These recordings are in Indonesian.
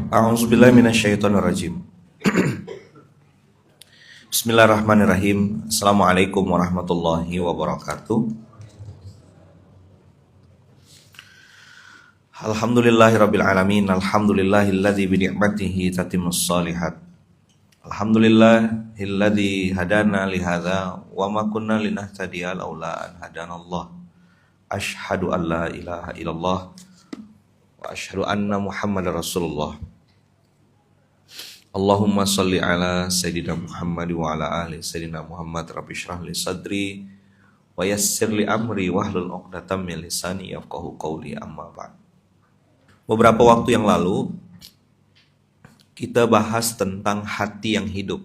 A'udzubillahi minasyaitonirrajim. Bismillahirrahmanirrahim. Assalamualaikum warahmatullahi wabarakatuh. Alhamdulillahirabbil alamin. Alhamdulillahilladzi bi ni'matihi tatimmus shalihat. Alhamdulillahilladzi hadana li hadza wa ma kunna linahtadiya laula an hadanallah. Asyhadu an la ilaha illallah wa asyhadu anna Muhammadar Rasulullah. Allahumma salli ala Sayyidina Muhammad wa ala ali Sayyidina Muhammad. Rabbi shrah li sadri wa yassir li amri wahlul 'uqdatam min lisani yafqahu qawli, amma ba'd. Beberapa waktu yang lalu kita bahas tentang hati yang hidup.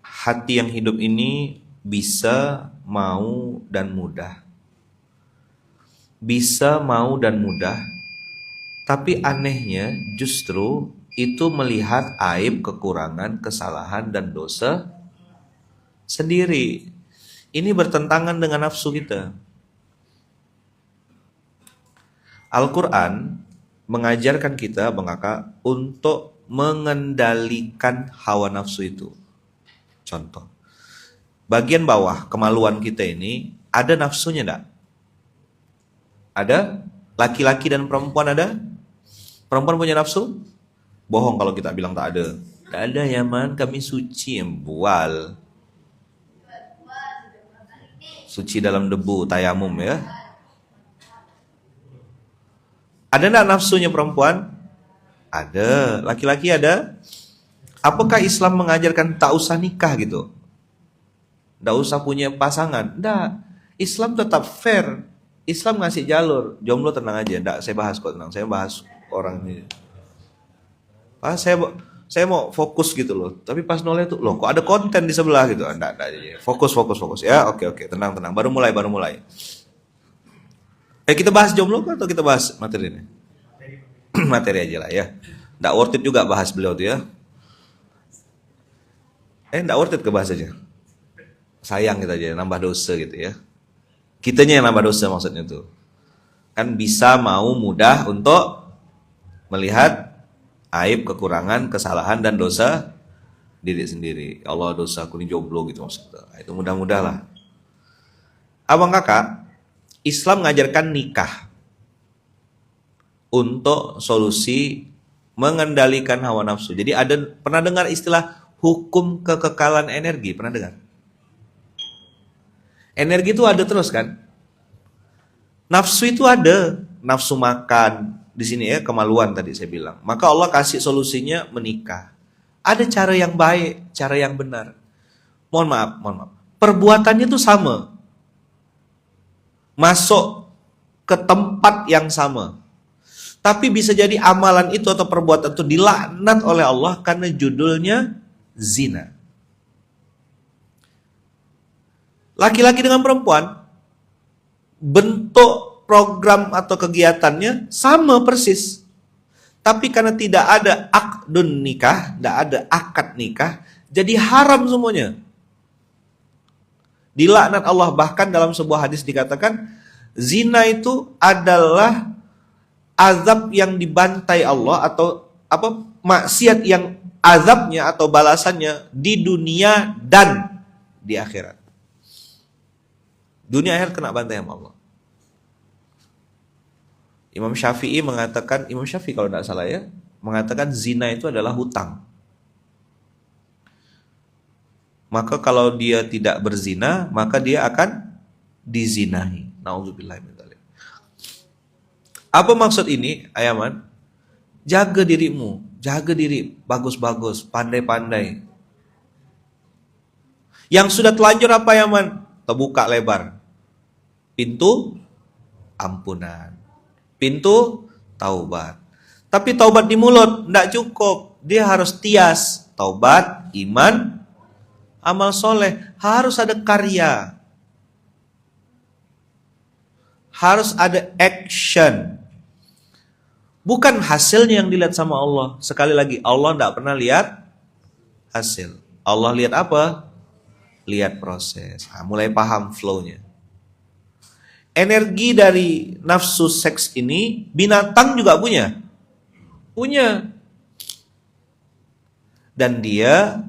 Hati yang hidup ini bisa, mau, dan mudah. Bisa, mau, dan mudah. Tapi anehnya justru itu melihat aib, kekurangan, kesalahan, dan dosa sendiri. Ini bertentangan dengan nafsu kita. Al-Quran mengajarkan kita, Bang Kakak, untuk mengendalikan hawa nafsu itu. Contoh, bagian bawah kemaluan kita ini ada nafsunya enggak? Ada? Laki-laki dan perempuan ada? Perempuan punya nafsu? Bohong kalau kita bilang tak ada. Tak ada ya man, kami suci. Bual. Suci dalam debu, tayamum ya. Ada enggak nafsunya perempuan? Ada. Laki-laki ada? Apakah Islam mengajarkan tak usah nikah gitu? Tak usah punya pasangan? Enggak. Islam tetap fair. Islam ngasih jalur. Jomblo tenang aja. Enggak, saya bahas kok, tenang. Saya bahas orang ini. Saya mau fokus gitu loh. Tapi pas nolnya tuh, loh kok ada konten di sebelah gitu. Enggak. Fokus ya. Oke. Tenang. Baru mulai. Kita bahas jomblo atau kita bahas materi ini? Materi aja lah ya. Enggak worth it juga bahas beliau tuh ya. Enggak worth it ke bahas aja. Sayang kita aja, nambah dosa gitu ya. Kitanya yang nambah dosa maksudnya tuh. Kan bisa, mau, mudah untuk melihat aib, kekurangan, kesalahan, dan dosa diri sendiri. Ya Allah, dosa aku ini jomblo gitu maksudnya. Itu mudah-mudah lah. Abang kakak, Islam mengajarkan nikah untuk solusi mengendalikan hawa nafsu. Jadi pernah dengar istilah hukum kekekalan energi? Pernah dengar? Energi itu ada terus kan? Nafsu itu ada. Nafsu makan. Di sini ya, kemaluan tadi saya bilang. Maka Allah kasih solusinya menikah. Ada cara yang baik, cara yang benar. Mohon maaf. Perbuatannya itu sama. Masuk ke tempat yang sama. Tapi bisa jadi amalan itu atau perbuatan itu dilaknat oleh Allah karena judulnya zina. Laki-laki dengan perempuan, bentuk program atau kegiatannya sama persis. Tapi karena tidak ada akdun nikah, tidak ada akad nikah, jadi haram semuanya. Dilaknat Allah. Bahkan dalam sebuah hadis dikatakan, zina itu adalah azab yang dibantai Allah, atau maksiat yang azabnya atau balasannya di dunia dan di akhirat. Dunia akhirat kena bantai sama Allah. Imam Syafi'i kalau tidak salah ya, mengatakan zina itu adalah hutang. Maka kalau dia tidak berzina, maka dia akan dizinahi. Nauzubillah min dzalik. Apa maksud ini, Ayaman? Jaga dirimu, jaga diri, bagus-bagus, pandai-pandai. Yang sudah telanjur apa, Ayaman? Terbuka lebar. Pintu ampunan. Pintu taubat. Tapi taubat di mulut tidak cukup. Dia harus tias. Taubat, iman, amal soleh. Harus ada karya. Harus ada action. Bukan hasilnya yang dilihat sama Allah. Sekali lagi, Allah tidak pernah lihat hasil. Allah lihat apa? Lihat proses. Mulai paham flow-nya. Energi dari nafsu seks ini binatang juga punya. Punya. Dan dia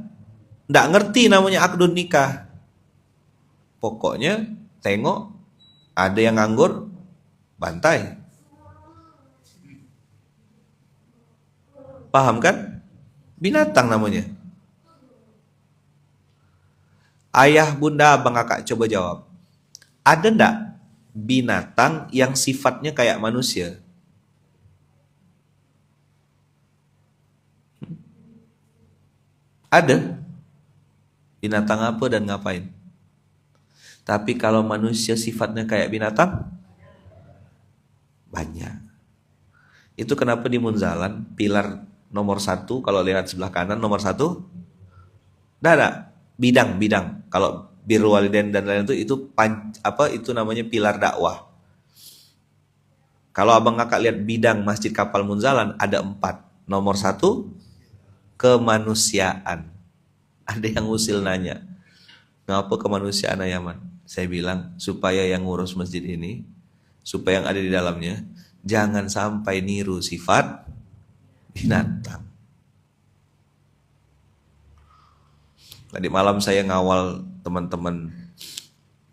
nggak ngerti namanya akdun nikah. Pokoknya tengok ada yang nganggur, bantai. Paham kan? Binatang namanya. Ayah, bunda, abang, kakak, coba jawab. Ada ndak binatang yang sifatnya kayak manusia? Ada. Binatang apa dan ngapain? Tapi kalau manusia sifatnya kayak binatang, banyak. Itu kenapa di Munzalan pilar nomor 1, kalau lihat sebelah kanan nomor 1, ada bidang. Kalau birrul walidain dan lain itu itu namanya pilar dakwah. Kalau abang kakak lihat bidang Masjid Kapal Munzalan ada 4. Nomor 1 kemanusiaan. Ada yang usil nanya, ngapa kemanusiaan Yaman? Saya bilang supaya yang ngurus masjid ini, supaya yang ada di dalamnya jangan sampai niru sifat binatang. Tadi malam saya ngawal teman-teman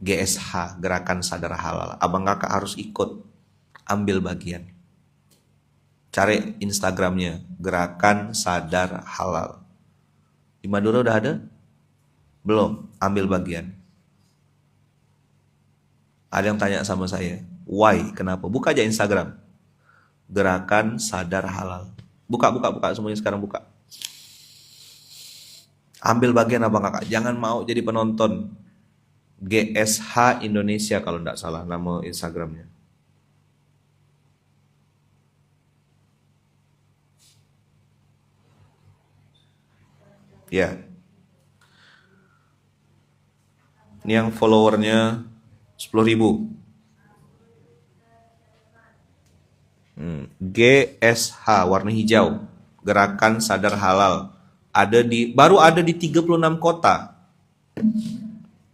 GSH, Gerakan Sadar Halal. Abang kakak harus ikut ambil bagian. Cari Instagramnya, Gerakan Sadar Halal. Di Madura udah ada? Belum, ambil bagian. Ada yang tanya sama saya, why, kenapa? Buka aja Instagram, Gerakan Sadar Halal. Buka semuanya sekarang buka. Ambil bagian abang kakak, jangan mau jadi penonton. GSH Indonesia kalau tidak salah nama Instagramnya. Ya. Ini yang followernya 10.000. GSH warna hijau, Gerakan Sadar Halal. Baru ada di 36 kota.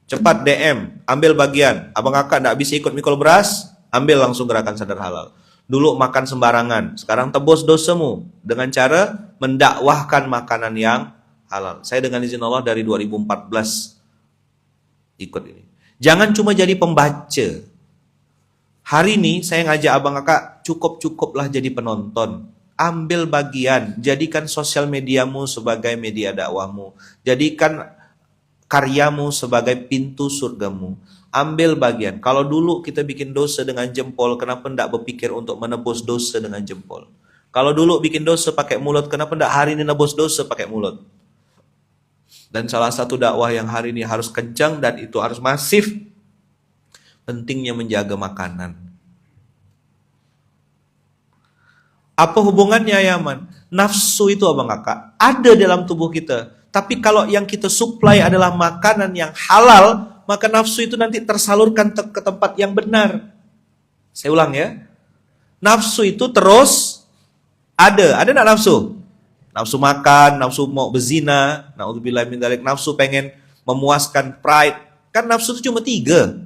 Cepat DM, ambil bagian. Abang kakak enggak bisa ikut mikul beras, ambil langsung Gerakan Sadar Halal. Dulu makan sembarangan, sekarang tebus dosamu dengan cara mendakwahkan makanan yang halal. Saya dengan izin Allah dari 2014 ikut ini. Jangan cuma jadi pembaca. Hari ini saya ngajak abang kakak, cukuplah jadi penonton. Ambil bagian, jadikan sosial mediamu sebagai media dakwahmu. Jadikan karyamu sebagai pintu surgamu. Ambil bagian. Kalau dulu kita bikin dosa dengan jempol, kenapa tidak berpikir untuk menebus dosa dengan jempol? Kalau dulu bikin dosa pakai mulut, kenapa tidak hari ini nebus dosa pakai mulut? Dan salah satu dakwah yang hari ini harus kencang dan itu harus masif, pentingnya menjaga makanan. Apa hubungannya Yaman? Nafsu itu abang kakak ada dalam tubuh kita. Tapi kalau yang kita supply adalah makanan yang halal, maka nafsu itu nanti tersalurkan ke tempat yang benar. Saya ulang ya. Nafsu itu terus ada enggak nafsu? Nafsu makan, nafsu mau berzina, naudzubillah min dzalik, nafsu pengen memuaskan pride. Kan nafsu itu cuma 3.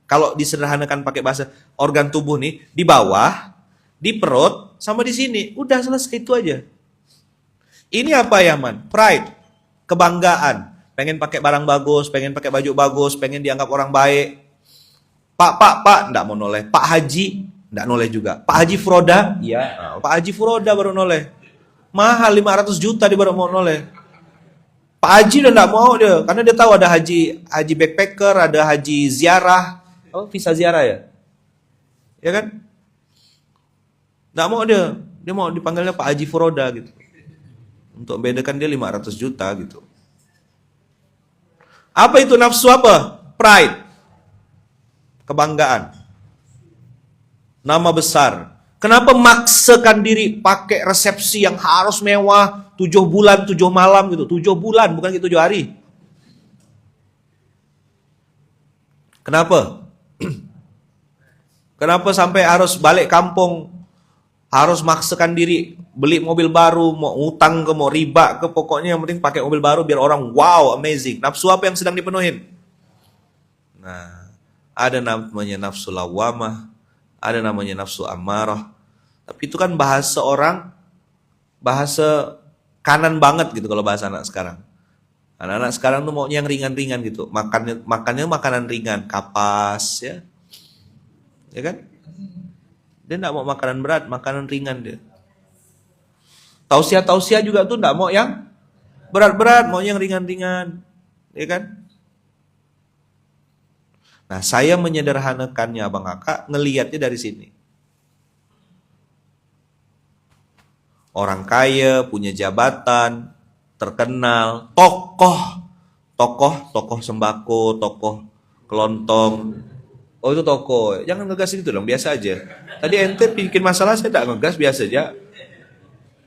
Kalau disederhanakan pakai bahasa organ tubuh nih, di bawah, di perut, sama di sini. Udah selesai itu aja. Ini apa Yaman? Pride, kebanggaan. Pengen pakai barang bagus, pengen pakai baju bagus, pengen dianggap orang baik. Pak, enggak mau noleh. Pak Haji, enggak noleh juga. Pak Haji Furoda, iya. Pak Haji Furoda baru noleh. Mahal 500 juta dia baru mau noleh. Pak Haji udah enggak mau dia, karena dia tahu ada haji backpacker, ada haji ziarah. Oh, visa ziarah ya? Ya kan? Enggak mau dia mau dipanggilnya Pak Haji Furoda gitu. Untuk bedakan dia 500 juta gitu. Apa itu nafsu apa? Pride. Kebanggaan. Nama besar. Kenapa maksakan diri pakai resepsi yang harus mewah, 7 bulan, 7 malam gitu. 7 bulan, bukan gitu 7 hari. Kenapa? Kenapa sampai harus balik kampung, harus maksakan diri, beli mobil baru, mau utang ke, mau riba ke, pokoknya yang penting pakai mobil baru biar orang wow, amazing. Nafsu apa yang sedang dipenuhin? Nah, ada namanya nafsu lawamah, ada namanya nafsu amarah. Tapi itu kan bahasa orang, bahasa kanan banget gitu kalau bahasa anak sekarang. Anak-anak sekarang tuh maunya yang ringan-ringan gitu. Makannya makanan ringan, kapas ya. Ya kan? Dia enggak mau makanan berat, makanan ringan dia. Tausiah-tausiah juga tuh enggak mau yang berat-berat, mau yang ringan-ringan. Ya kan? Nah, saya menyederhanakannya Abang Kakak, ngelihatnya dari sini. Orang kaya, punya jabatan, terkenal, tokoh sembako, tokoh kelontong. Oh itu tokoh, jangan ngegas gitu dong, biasa aja. Tadi ente bikin masalah, saya tak ngegas, biasa aja.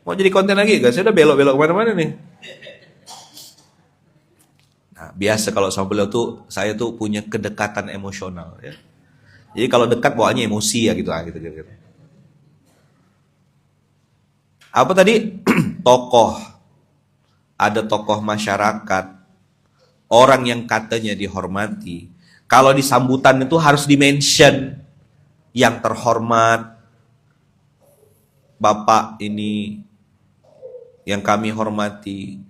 Mau jadi konten lagi gak? Saya udah belok-belok kemana-mana nih. Nah, biasa kalau sama beliau tuh, saya tuh punya kedekatan emosional ya. Jadi kalau dekat bawaannya emosi ya gitu. Apa tadi? Tokoh. Ada tokoh masyarakat, orang yang katanya dihormati. Kalau di sambutan itu harus di-mention, yang terhormat, Bapak ini, yang kami hormati.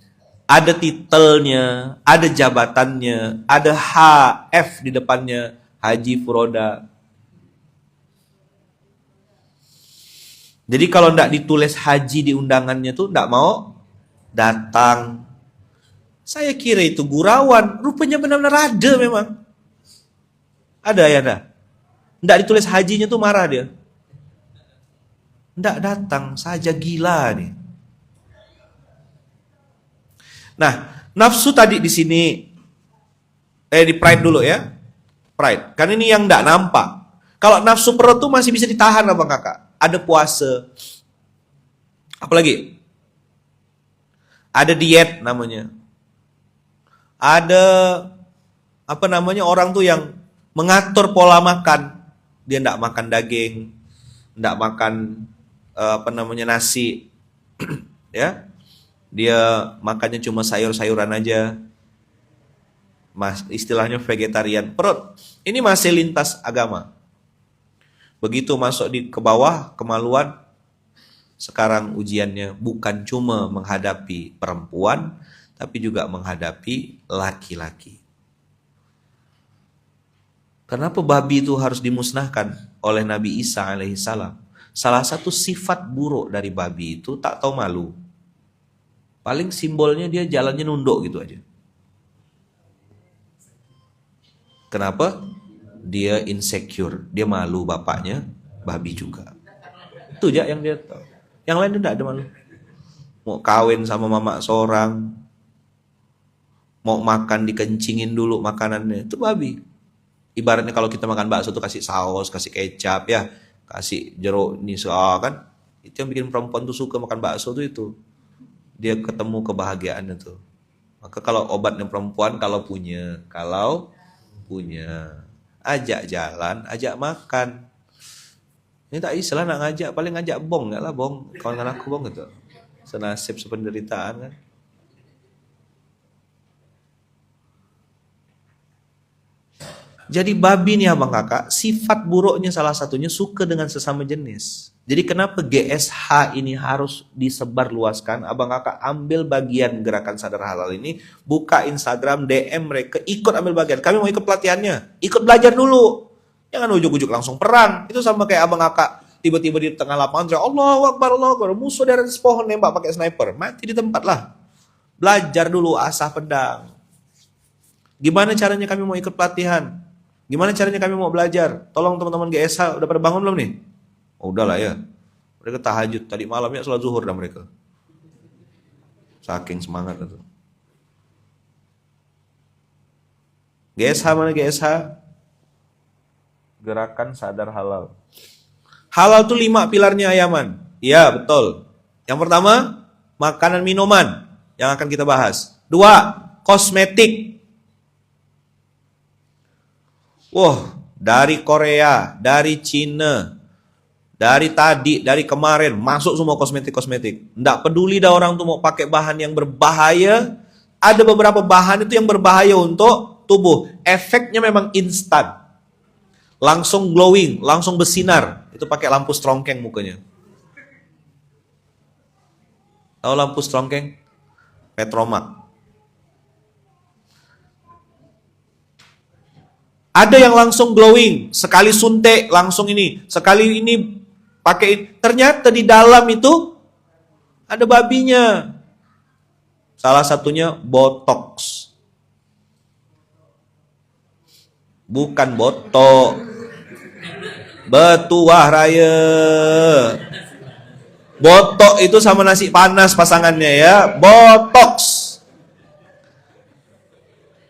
Ada titelnya, ada jabatannya, ada HF di depannya, Haji Furoda. Jadi kalau tidak ditulis haji di undangannya tuh tidak mau datang. Saya kira itu gurauan, rupanya benar-benar ada memang. Ada ya dah. Nggak ditulis hajinya tuh marah dia. Nggak datang, saja gila nih. Nah, nafsu tadi di sini di pride dulu ya. Pride. Kan ini yang nggak nampak. Kalau nafsu perut tuh masih bisa ditahan Abang Kakak. Ada puasa. Apalagi? Ada diet namanya. Ada orang tuh yang mengatur pola makan. Dia enggak makan daging, enggak makan nasi. Ya. Dia makannya cuma sayur-sayuran aja. Istilahnya vegetarian. Perut. Ini masih lintas agama. Begitu masuk ke bawah, kemaluan. Sekarang ujiannya bukan cuma menghadapi perempuan, tapi juga menghadapi laki-laki. Kenapa babi itu harus dimusnahkan oleh Nabi Isa alaihissalam? Salah satu sifat buruk dari babi itu tak tahu malu. Paling simbolnya dia jalannya nunduk gitu aja. Kenapa? Dia insecure, dia malu bapaknya babi juga. Itu aja yang dia tahu. Yang lain tidak ada malu. Mau kawin sama mama seorang, mau makan dikencingin dulu makanannya, itu babi. Ibaratnya kalau kita makan bakso tuh kasih saus, kasih kecap ya, kasih jeruk niso kan. Itu yang bikin perempuan tuh suka makan bakso tuh itu. Dia ketemu kebahagiaannya tuh. Maka kalau obatnya perempuan kalau punya, ajak jalan, ajak makan. Ini tak istilah nak ngajak, paling ngajak bong, enggak lah bong, kawan aku bong gitu. Senasib sependeritaan kan. Jadi babi nih Abang Kakak, sifat buruknya salah satunya suka dengan sesama jenis. Jadi kenapa GSH ini harus disebarluaskan? Abang Kakak ambil bagian gerakan sadar halal ini, buka Instagram, DM mereka, ikut ambil bagian. Kami mau ikut pelatihannya, ikut belajar dulu. Jangan ujuk-ujuk langsung perang. Itu sama kayak Abang Kakak tiba-tiba di tengah lapangan, Allahu Akbar, musuh dari atas pohon nembak pakai sniper. Mati di tempat lah. Belajar dulu, asah pedang. Gimana caranya kami mau ikut pelatihan? Gimana caranya kami mau belajar? Tolong teman-teman GSH, udah pada bangun belum nih? Oh, udahlah ya. Mereka tahajud. Tadi malamnya sholat zuhur dah mereka. Saking semangat itu. GSH mana GSH? Gerakan sadar halal. Halal tuh 5 pilarnya Ayaman. Iya betul. Yang pertama, makanan minuman. Yang akan kita bahas. 2, kosmetik. Wah, dari Korea, dari Cina, dari kemarin, masuk semua kosmetik-kosmetik. Nggak peduli dah orang tuh mau pakai bahan yang berbahaya. Ada beberapa bahan itu yang berbahaya untuk tubuh. Efeknya memang instan. Langsung glowing, langsung bersinar. Itu pakai lampu strongkeng mukanya. Tahu lampu strongkeng? Petromak. Ada yang langsung glowing, sekali suntik langsung ini, sekali ini pakai. Ternyata di dalam itu ada babinya. Salah satunya botox. Bukan botok. Betuah raya. Botok itu sama nasi panas pasangannya ya. Botox.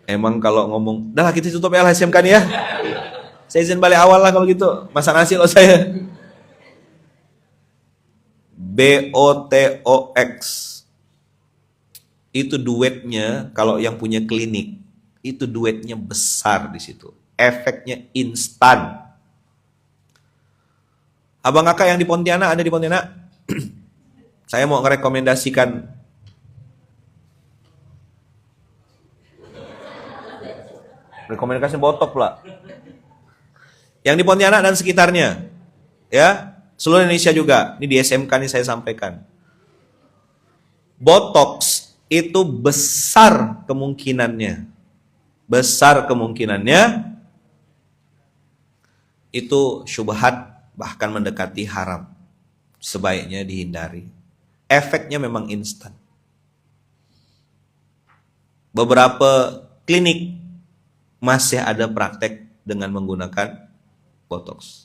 Emang kalau ngomong, dah kita tutup LHSM kan ya. Saya izin balik awal lah kalau gitu. Masak nasi loh saya. BOTOX. Itu duetnya kalau yang punya klinik, itu duetnya besar di situ. Efeknya instan. Abang kakak yang di Pontianak, ada di Pontianak? Saya mau ngerekomendasikan rekomendasi botok pula. Yang di Pontianak dan sekitarnya. Ya, seluruh Indonesia juga. Ini di SMK nih saya sampaikan. Botox itu besar kemungkinannya. Besar kemungkinannya itu syubhat bahkan mendekati haram. Sebaiknya dihindari. Efeknya memang instan. Beberapa klinik masih ada praktek dengan menggunakan botox.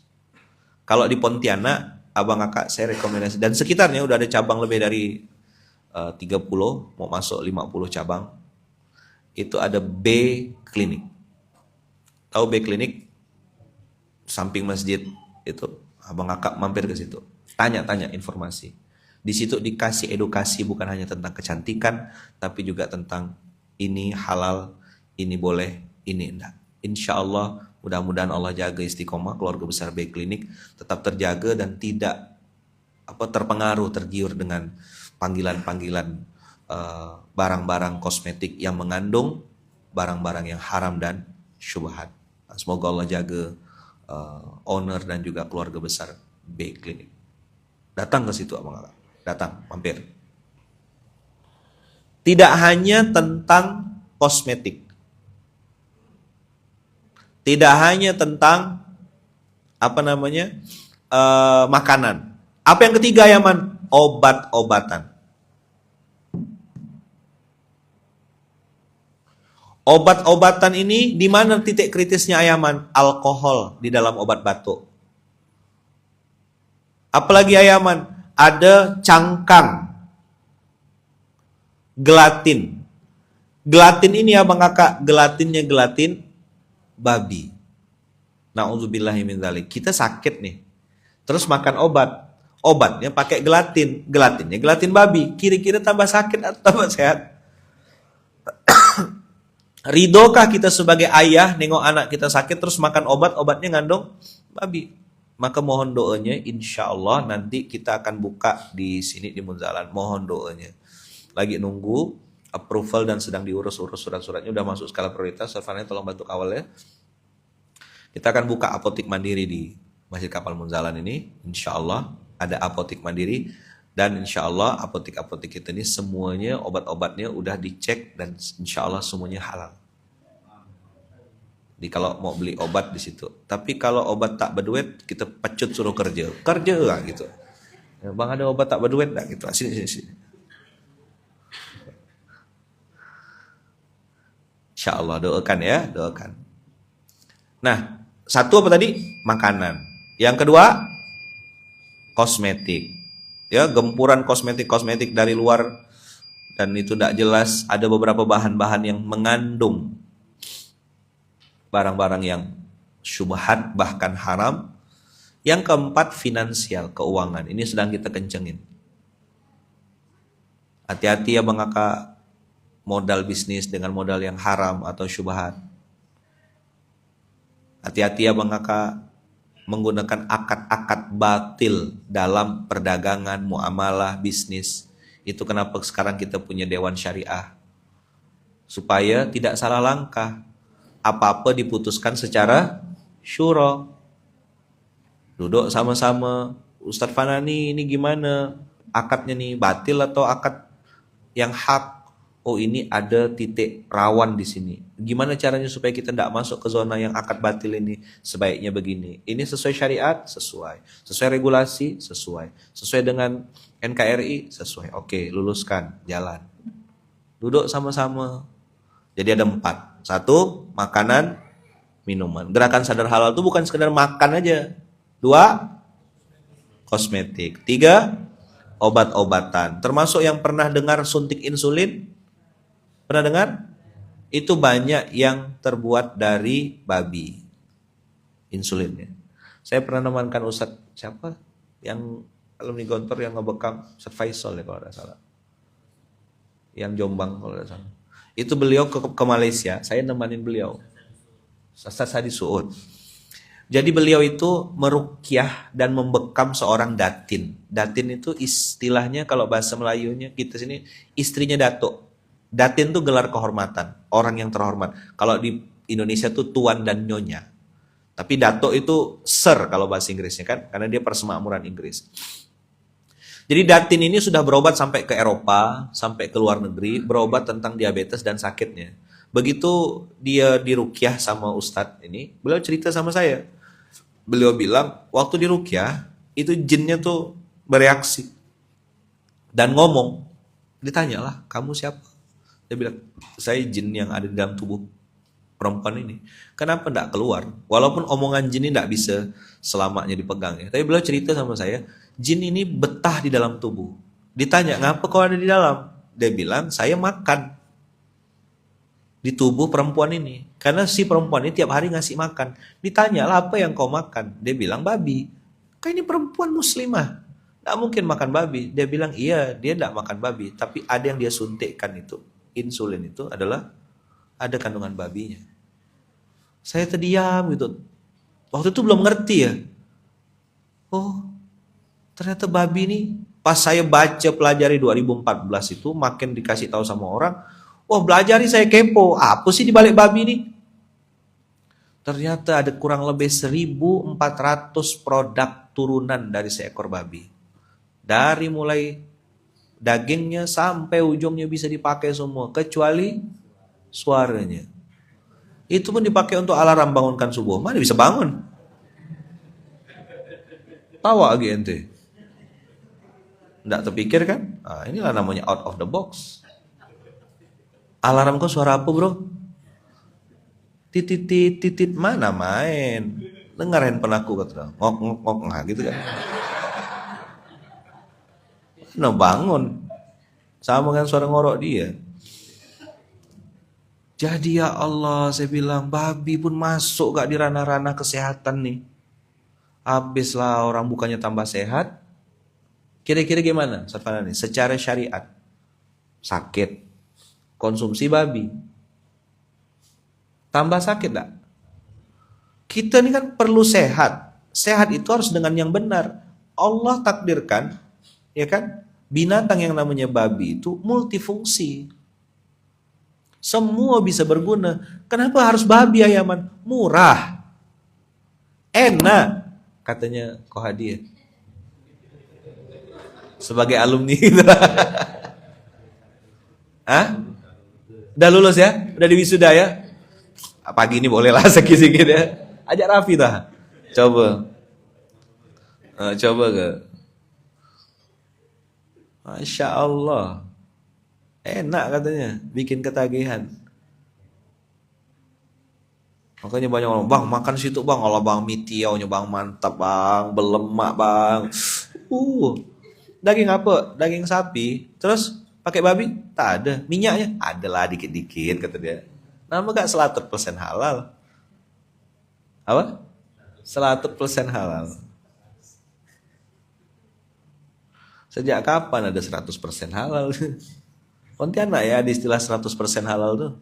Kalau di Pontianak, abang kakak saya rekomendasi, dan sekitarnya udah ada cabang lebih dari 30, mau masuk 50 cabang. Itu ada B Klinik. Tahu B Klinik? Samping masjid itu, abang kakak mampir ke situ. Tanya-tanya informasi. Di situ dikasih edukasi bukan hanya tentang kecantikan, tapi juga tentang ini halal, ini boleh, ini enggak. Insya Allah, mudah-mudahan Allah jaga istiqomah keluarga besar B Klinik tetap terjaga dan tidak terpengaruh, tergiur dengan panggilan-panggilan barang-barang kosmetik yang mengandung barang-barang yang haram dan syubhat. Semoga Allah jaga owner dan juga keluarga besar B Klinik. Datang ke situ abang kakak, datang, mampir. Tidak hanya tentang kosmetik. Tidak hanya tentang makanan. Apa yang ketiga Yaman? Obat-obatan. Obat-obatan ini di mana titik kritisnya Yaman? Alkohol di dalam obat batuk. Apalagi Yaman? Ada cangkang, gelatin. Gelatin ini abang kakak, gelatinnya gelatin babi. Na'udzubillahi min dzalik. Kita sakit nih. Terus makan obat. Obatnya pakai gelatin. Gelatinnya gelatin babi. Kira-kira tambah sakit atau tambah sehat? Ridokah kita sebagai ayah nengok anak kita sakit terus makan obat, obatnya ngandung babi? Maka mohon doanya, insya Allah nanti kita akan buka di sini di Munzalan. Mohon doanya. Lagi nunggu approval dan sedang diurus-urus surat-suratnya, udah masuk skala prioritas. Servannya tolong bantu kawal ya. Kita akan buka apotik mandiri di Masjid Kapal Munzalan ini. Insya Allah ada apotik mandiri. Dan insya Allah apotik-apotik kita ini semuanya obat-obatnya udah dicek dan insya Allah semuanya halal. Jadi kalau mau beli obat di situ. Tapi kalau obat tak berduit kita pecut suruh kerja. Kerja lah gitu. Ya, bang ada obat tak berduit enggak gitu. Sini. Insya Allah doakan ya, doakan. Nah, satu apa tadi? Makanan. Yang kedua, kosmetik. Ya, gempuran kosmetik dari luar dan itu tidak jelas. Ada beberapa bahan-bahan yang mengandung barang-barang yang syubhat bahkan haram. Yang keempat, finansial, keuangan. Ini sedang kita kencengin. Hati-hati ya bang kakak, modal bisnis dengan modal yang haram atau syubhat. Hati-hati ya bang kakak, menggunakan akad-akad batil dalam perdagangan, muamalah, bisnis. Itu kenapa sekarang kita punya Dewan Syariah. Supaya tidak salah langkah. Apa-apa diputuskan secara syura. Duduk sama-sama, Ustadz Fanani ini gimana? Akadnya nih batil atau akad yang hak. Oh, ini ada titik rawan di sini. Gimana caranya supaya kita tidak masuk ke zona yang akad batil ini? Sebaiknya begini. Ini sesuai syariat? Sesuai. Sesuai regulasi? Sesuai. Sesuai dengan NKRI? Sesuai. Oke, luluskan. Jalan. Duduk sama-sama. Jadi ada 4. 1, makanan, minuman. Gerakan sadar halal itu bukan sekedar makan aja. 2, kosmetik. 3, obat-obatan. Termasuk yang pernah dengar suntik insulin? Pernah dengar? Itu banyak yang terbuat dari babi. Insulinnya. Saya pernah nemankan Ustadz siapa? Yang alumni Gontor yang ngebekam, Ustadz Faisal ya kalau tidak salah. Yang Jombang kalau tidak salah. Itu beliau ke Malaysia, saya nemanin beliau. Ustadz Sadi Suud. Jadi beliau itu merukyah dan membekam seorang datin. Datin itu istilahnya kalau bahasa Melayunya kita sini istrinya datuk. Datin itu gelar kehormatan, orang yang terhormat. Kalau di Indonesia tuh tuan dan nyonya. Tapi datuk itu sir kalau bahasa Inggrisnya kan, karena dia persemakmuran Inggris. Jadi datin ini sudah berobat sampai ke Eropa, sampai ke luar negeri, berobat tentang diabetes dan sakitnya. Begitu dia dirukyah sama Ustadz ini, beliau cerita sama saya. Beliau bilang, waktu dirukyah, itu jinnya tuh bereaksi. Dan ngomong. Ditanyalah, kamu siapa? Dia bilang, saya jin yang ada di dalam tubuh perempuan ini. Kenapa tidak keluar? Walaupun omongan jin ini tidak bisa selamanya dipegang ya. Tapi beliau cerita sama saya, jin ini betah di dalam tubuh. Ditanya, ngapa kau ada di dalam? Dia bilang, saya makan di tubuh perempuan ini. Karena si perempuan ini tiap hari ngasih makan. Ditanya lah, apa yang kau makan? Dia bilang, babi. Kan ini perempuan muslimah. Tidak mungkin makan babi. Dia bilang, iya dia tidak makan babi. Tapi ada yang dia suntikkan itu. Insulin itu adalah ada kandungan babinya. Saya terdiam gitu. Waktu itu belum ngerti ya. Oh, ternyata babi nih. Pas saya baca pelajari 2014 itu makin dikasih tahu sama orang. Wah, belajari saya kepo. Apa sih di balik babi nih? Ternyata ada kurang lebih 1.400 produk turunan dari seekor babi. Dari mulai dagingnya sampai ujungnya bisa dipakai semua, kecuali suaranya. Itu pun dipakai untuk alarm bangunkan subuh. Mana bisa bangun? Tawa lagi ente. Nggak terpikir kan? Nah, inilah namanya out of the box. Alarm kok suara apa bro? Titit titit mana main? Dengar handphone aku kata. Ngok ngok ngok nah gitu kan. Nah bangun sama dengan suara ngorok dia. Jadi ya Allah, saya bilang babi pun masuk gak di ranah-ranah kesehatan nih. Habislah orang bukannya tambah sehat. Kira-kira gimana Satpana nih? Secara syariat sakit konsumsi babi tambah sakit gak? Kita ini kan perlu sehat. Sehat itu harus dengan yang benar. Allah takdirkan, ya kan? Binatang yang namanya babi itu multifungsi. Semua bisa berguna. Kenapa harus babi ayaman? Murah. Enak. Katanya Kohadi. Sebagai alumni. Hah? Udah lulus ya? Udah diwisuda ya? Pagi ini bolehlah sedikit-sedikit ya. Ajak Raffi dah. Coba. Coba ke. Masya Allah. Enak katanya. Bikin ketagihan. Makanya banyak orang, bang makan situ bang. Allah bang mitiaunya bang mantap bang. Belemak bang. Daging apa? Daging sapi. Terus pakai babi? Tak ada. Minyaknya? Adalah dikit-dikit kata dia. Nama gak 100% halal. Apa? 100% halal. Sejak kapan ada 100% halal? Pontianak ya ada istilah 100% halal tuh.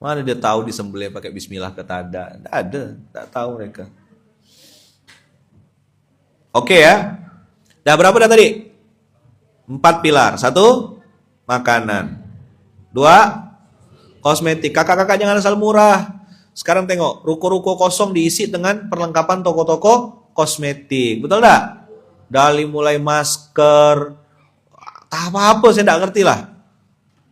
Mana dia tahu disembelih pakai bismillah ketada? Tidak ada, tidak tahu mereka. Oke ya. Dah berapa dah tadi? 4 pilar. 1, makanan. 2, kosmetik. Kakak-kakak jangan asal murah. Sekarang tengok, ruko-ruko kosong diisi dengan perlengkapan toko-toko kosmetik. Betul enggak? Dari mulai masker, Tak apa-apa, saya nggak ngerti lah.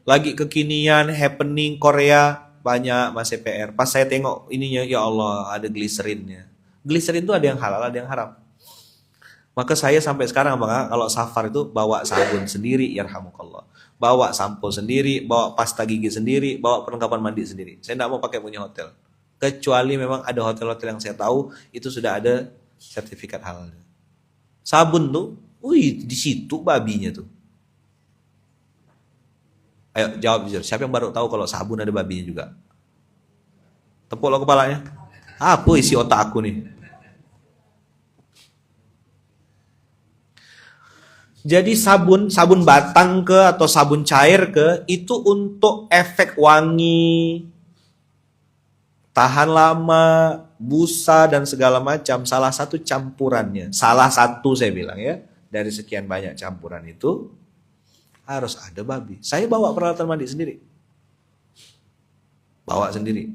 Lagi kekinian, happening Korea, banyak Mas CPR. Pas saya tengok ininya, ya Allah, ada gliserinnya. Gliserin itu ada yang halal, ada yang haram. Maka saya sampai sekarang Bang, kalau safar itu bawa sabun sendiri, yarhamukallah. Bawa sampo sendiri, bawa pasta gigi sendiri, bawa perlengkapan mandi sendiri. Saya tidak mau pakai punya hotel. Kecuali memang ada hotel-hotel yang saya tahu itu sudah ada sertifikat halal. Sabun tuh, wih, di situ babinya tuh. Ayo jawab jujur, siapa yang baru tahu kalau sabun ada babinya juga? Tepuk lo kepalanya. Apa isi otak aku nih? Jadi sabun batang ke atau sabun cair ke itu untuk efek wangi, tahan lama, busa dan segala macam. Salah satu campurannya, salah satu saya bilang ya, dari sekian banyak campuran itu harus ada babi. Saya bawa peralatan mandi sendiri. Bawa sendiri.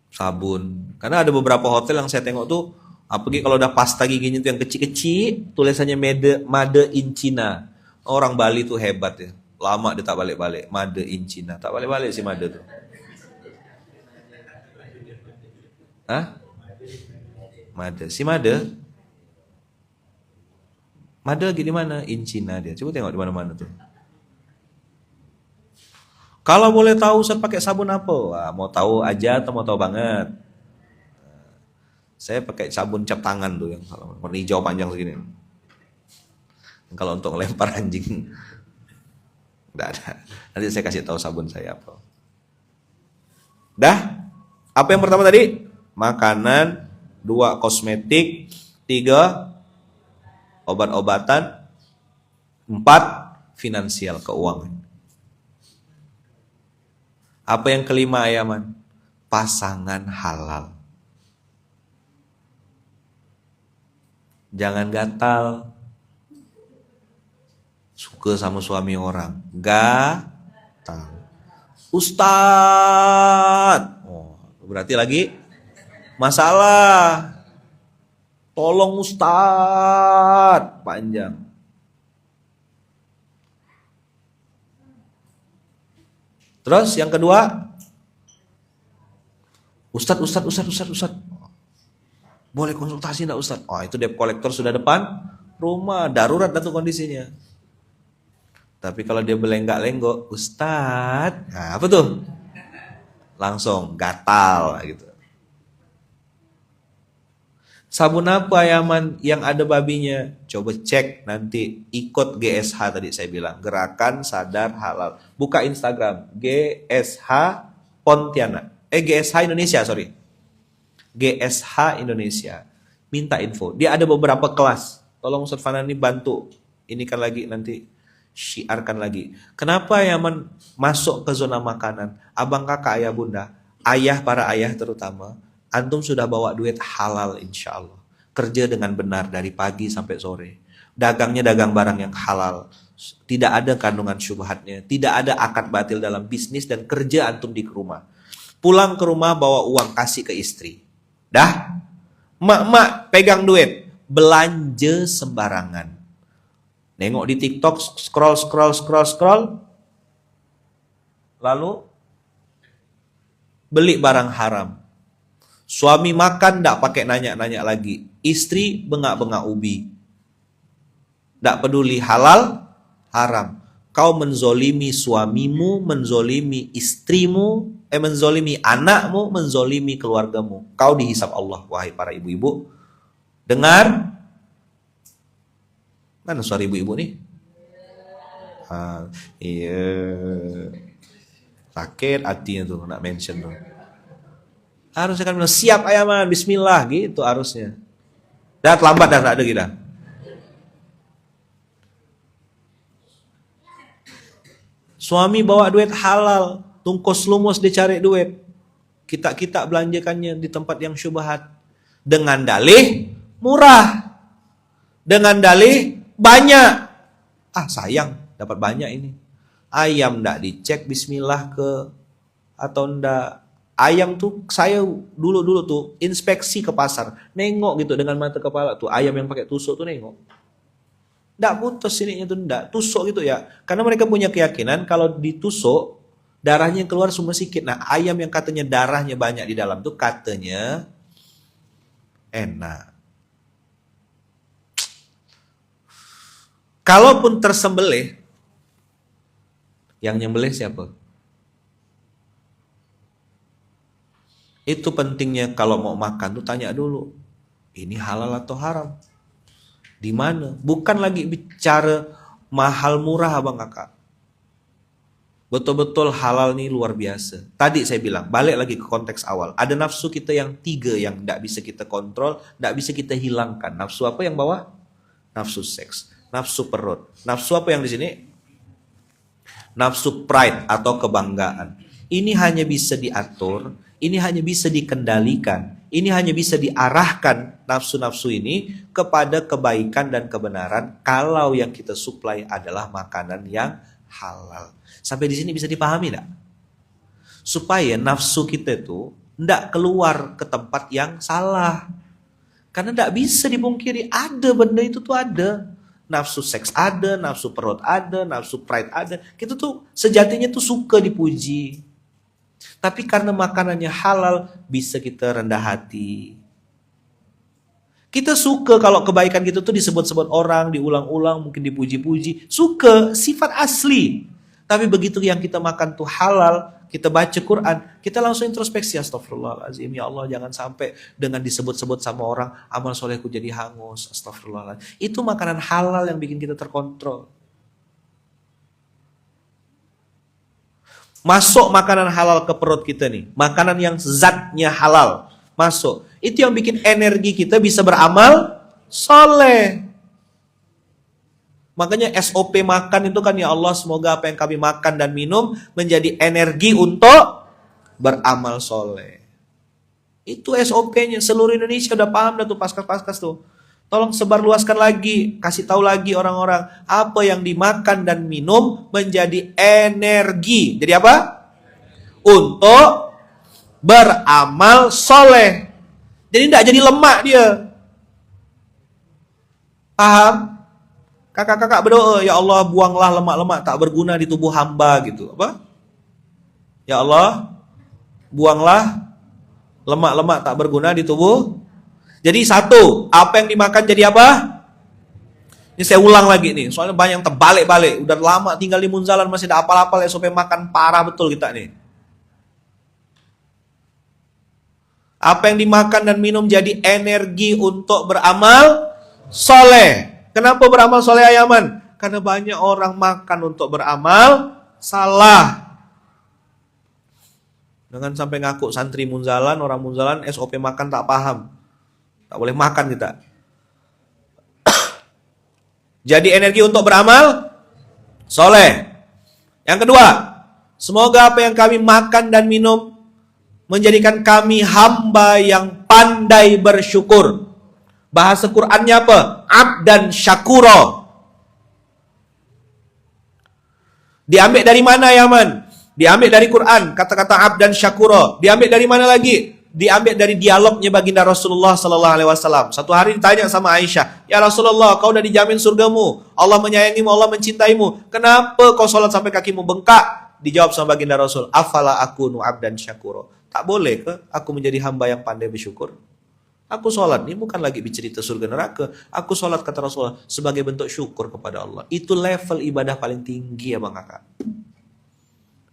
Sabun. Karena ada beberapa hotel yang saya tengok tuh, apalagi kalau udah pasta giginya tuh yang kecil-kecil, tulisannya made in China. Orang Bali tuh hebat ya. Lama dia tak balik-balik. Made in China. Tak balik-balik sih made tuh. Hah? Made. Si Made? Made lagi di mana? In China dia. Coba tengok di mana-mana tuh. Kalau boleh tahu saya pakai sabun apa? Wah, mau tahu aja atau mau tahu banget? Saya pakai sabun cap tangan tuh yang warna hijau panjang segini. Kalau untuk lempar anjing, nggak ada. Nanti saya kasih tahu sabun saya apa. Dah? Apa yang pertama tadi? Makanan, 2 kosmetik, 3 obat-obatan, 4 finansial keuangan. Apa yang kelima Ayaman? Pasangan halal. Jangan gatal. Suka sama suami orang. Gatal. Ustadz. Oh, berarti lagi masalah. Tolong Ustadz. Panjang. Terus yang kedua. Ustadz. Boleh konsultasi enggak Ustadz? Oh itu debt collector sudah depan rumah. Darurat itu kondisinya. Tapi kalau dia belenggak-lenggok. Ustadz. Nah apa tuh? Langsung gatal gitu. Sabun apa Ayaman yang ada babinya? Coba cek nanti. Ikut GSH tadi saya bilang. Gerakan Sadar Halal. Buka Instagram. GSH Pontianak. GSH Indonesia, sorry. GSH Indonesia. Minta info. Dia ada beberapa kelas. Tolong Ustaz Fanani bantu. Ini kan lagi nanti syiarkan lagi. Kenapa Ayaman masuk ke zona makanan? Abang kakak ayah bunda. Ayah, para ayah terutama. Antum sudah bawa duit halal insya Allah. Kerja dengan benar dari pagi sampai sore. Dagangnya dagang barang yang halal. Tidak ada kandungan syubhatnya. Tidak ada akad batil dalam bisnis dan kerja antum di rumah. Pulang ke rumah bawa uang kasih ke istri. Dah? Mak pegang duit. Belanja sembarangan. Nengok di TikTok, scroll. Lalu beli barang haram. Suami makan tidak pakai nanya-nanya lagi. Istri bengak-bengak ubi. Tidak peduli halal, haram. Kau menzolimi suamimu, menzolimi istrimu, menzolimi anakmu, menzolimi keluargamu. Kau dihisab Allah, wahai para ibu-ibu. Dengar. Mana suara ibu-ibu nih? Iya. Sakit hatinya tuh, nak mention tuh. Harusnya kan bilang, siap Ayaman, bismillah, gitu harusnya. Dah terlambat dah, tak ada kita. Suami bawa duit halal, tungkos lumus dia cari duit. Kita belanjakannya di tempat yang syubhat. Dengan dalih murah. Dengan dalih banyak. Sayang, dapat banyak ini. Ayam ndak dicek bismillah ke atau ndak. Ayam tuh saya dulu tuh inspeksi ke pasar, nengok gitu dengan mata kepala tuh ayam yang pakai tusuk tuh nengok. Nggak putus sininya tuh, nggak tusuk gitu ya. Karena mereka punya keyakinan kalau ditusuk darahnya keluar cuma sedikit. Nah, ayam yang katanya darahnya banyak di dalam tuh katanya enak. Kalaupun tersembelih, yang nyembelih siapa? Itu pentingnya kalau mau makan tuh tanya dulu, ini halal atau haram? Di mana? Bukan lagi bicara mahal murah abang kakak. Betul-betul halal nih luar biasa. Tadi saya bilang, balik lagi ke konteks awal. Ada nafsu kita yang 3 yang tidak bisa kita kontrol, tidak bisa kita hilangkan. Nafsu apa yang bawah? Nafsu seks, nafsu perut. Nafsu apa yang di sini? Nafsu pride atau kebanggaan. Ini hanya bisa diatur, ini hanya bisa dikendalikan, ini hanya bisa diarahkan nafsu-nafsu ini kepada kebaikan dan kebenaran kalau yang kita suplai adalah makanan yang halal. Sampai di sini bisa dipahami enggak? Supaya nafsu kita itu enggak keluar ke tempat yang salah. Karena enggak bisa dipungkiri, ada benda itu tuh ada. Nafsu seks ada, nafsu perut ada, nafsu pride ada. Kita tuh sejatinya tuh suka dipuji. Tapi karena makanannya halal, bisa kita rendah hati. Kita suka kalau kebaikan kita tuh disebut-sebut orang, diulang-ulang, mungkin dipuji-puji. Suka, sifat asli. Tapi begitu yang kita makan tuh halal, kita baca Quran, kita langsung introspeksi, astagfirullahaladzim, ya Allah jangan sampai dengan disebut-sebut sama orang, amal solehku jadi hangus, astagfirullahaladzim. Itu makanan halal yang bikin kita terkontrol. Masuk makanan halal ke perut kita nih, makanan yang zatnya halal, masuk. Itu yang bikin energi kita bisa beramal soleh. Makanya SOP makan itu kan, ya Allah semoga apa yang kami makan dan minum menjadi energi untuk beramal soleh. Itu SOP-nya. Seluruh Indonesia udah paham dah tuh paskas-paskas tuh. Tolong sebarluaskan lagi, kasih tahu lagi orang-orang apa yang dimakan dan minum menjadi energi. Jadi apa? Untuk beramal soleh. Jadi tidak jadi lemak dia. Paham? Kakak-kakak berdoa, ya Allah buanglah lemak-lemak tak berguna di tubuh hamba gitu. Apa? Ya Allah, buanglah lemak-lemak tak berguna di tubuh. Jadi satu, apa yang dimakan jadi apa? Ini saya ulang lagi nih, soalnya banyak yang terbalik-balik. Udah lama tinggal di Munzalan masih ada apal-apal ya, sampai makan parah betul kita nih. Apa yang dimakan dan minum jadi energi untuk beramal soleh. Kenapa beramal soleh Ayaman? Karena banyak orang makan untuk beramal salah. Jangan sampai ngaku santri Munzalan, orang Munzalan SOP makan tak paham. Tak boleh makan kita. Jadi energi untuk beramal soleh. Yang kedua, semoga apa yang kami makan dan minum menjadikan kami hamba yang pandai bersyukur. Bahasa Qur'annya apa? Abdan syakuro. Diambil dari mana Yaman? Diambil dari Quran, kata-kata abdan syakuro. Diambil dari mana lagi? Diambil dari dialognya baginda Rasulullah sallallahu alaihi wasallam. Satu hari ditanya sama Aisyah, "Ya Rasulullah, kau udah dijamin surgamu. Allah menyayangimu, Allah mencintaimu. Kenapa kau sholat sampai kakimu bengkak?" Dijawab sama baginda Rasul, "Afala akunu abdan syakuro." Tak boleh ke aku menjadi hamba yang pandai bersyukur? Aku sholat, ini bukan lagi bercerita surga neraka. Aku sholat kata Rasulullah sebagai bentuk syukur kepada Allah. Itu level ibadah paling tinggi ya bang kakak.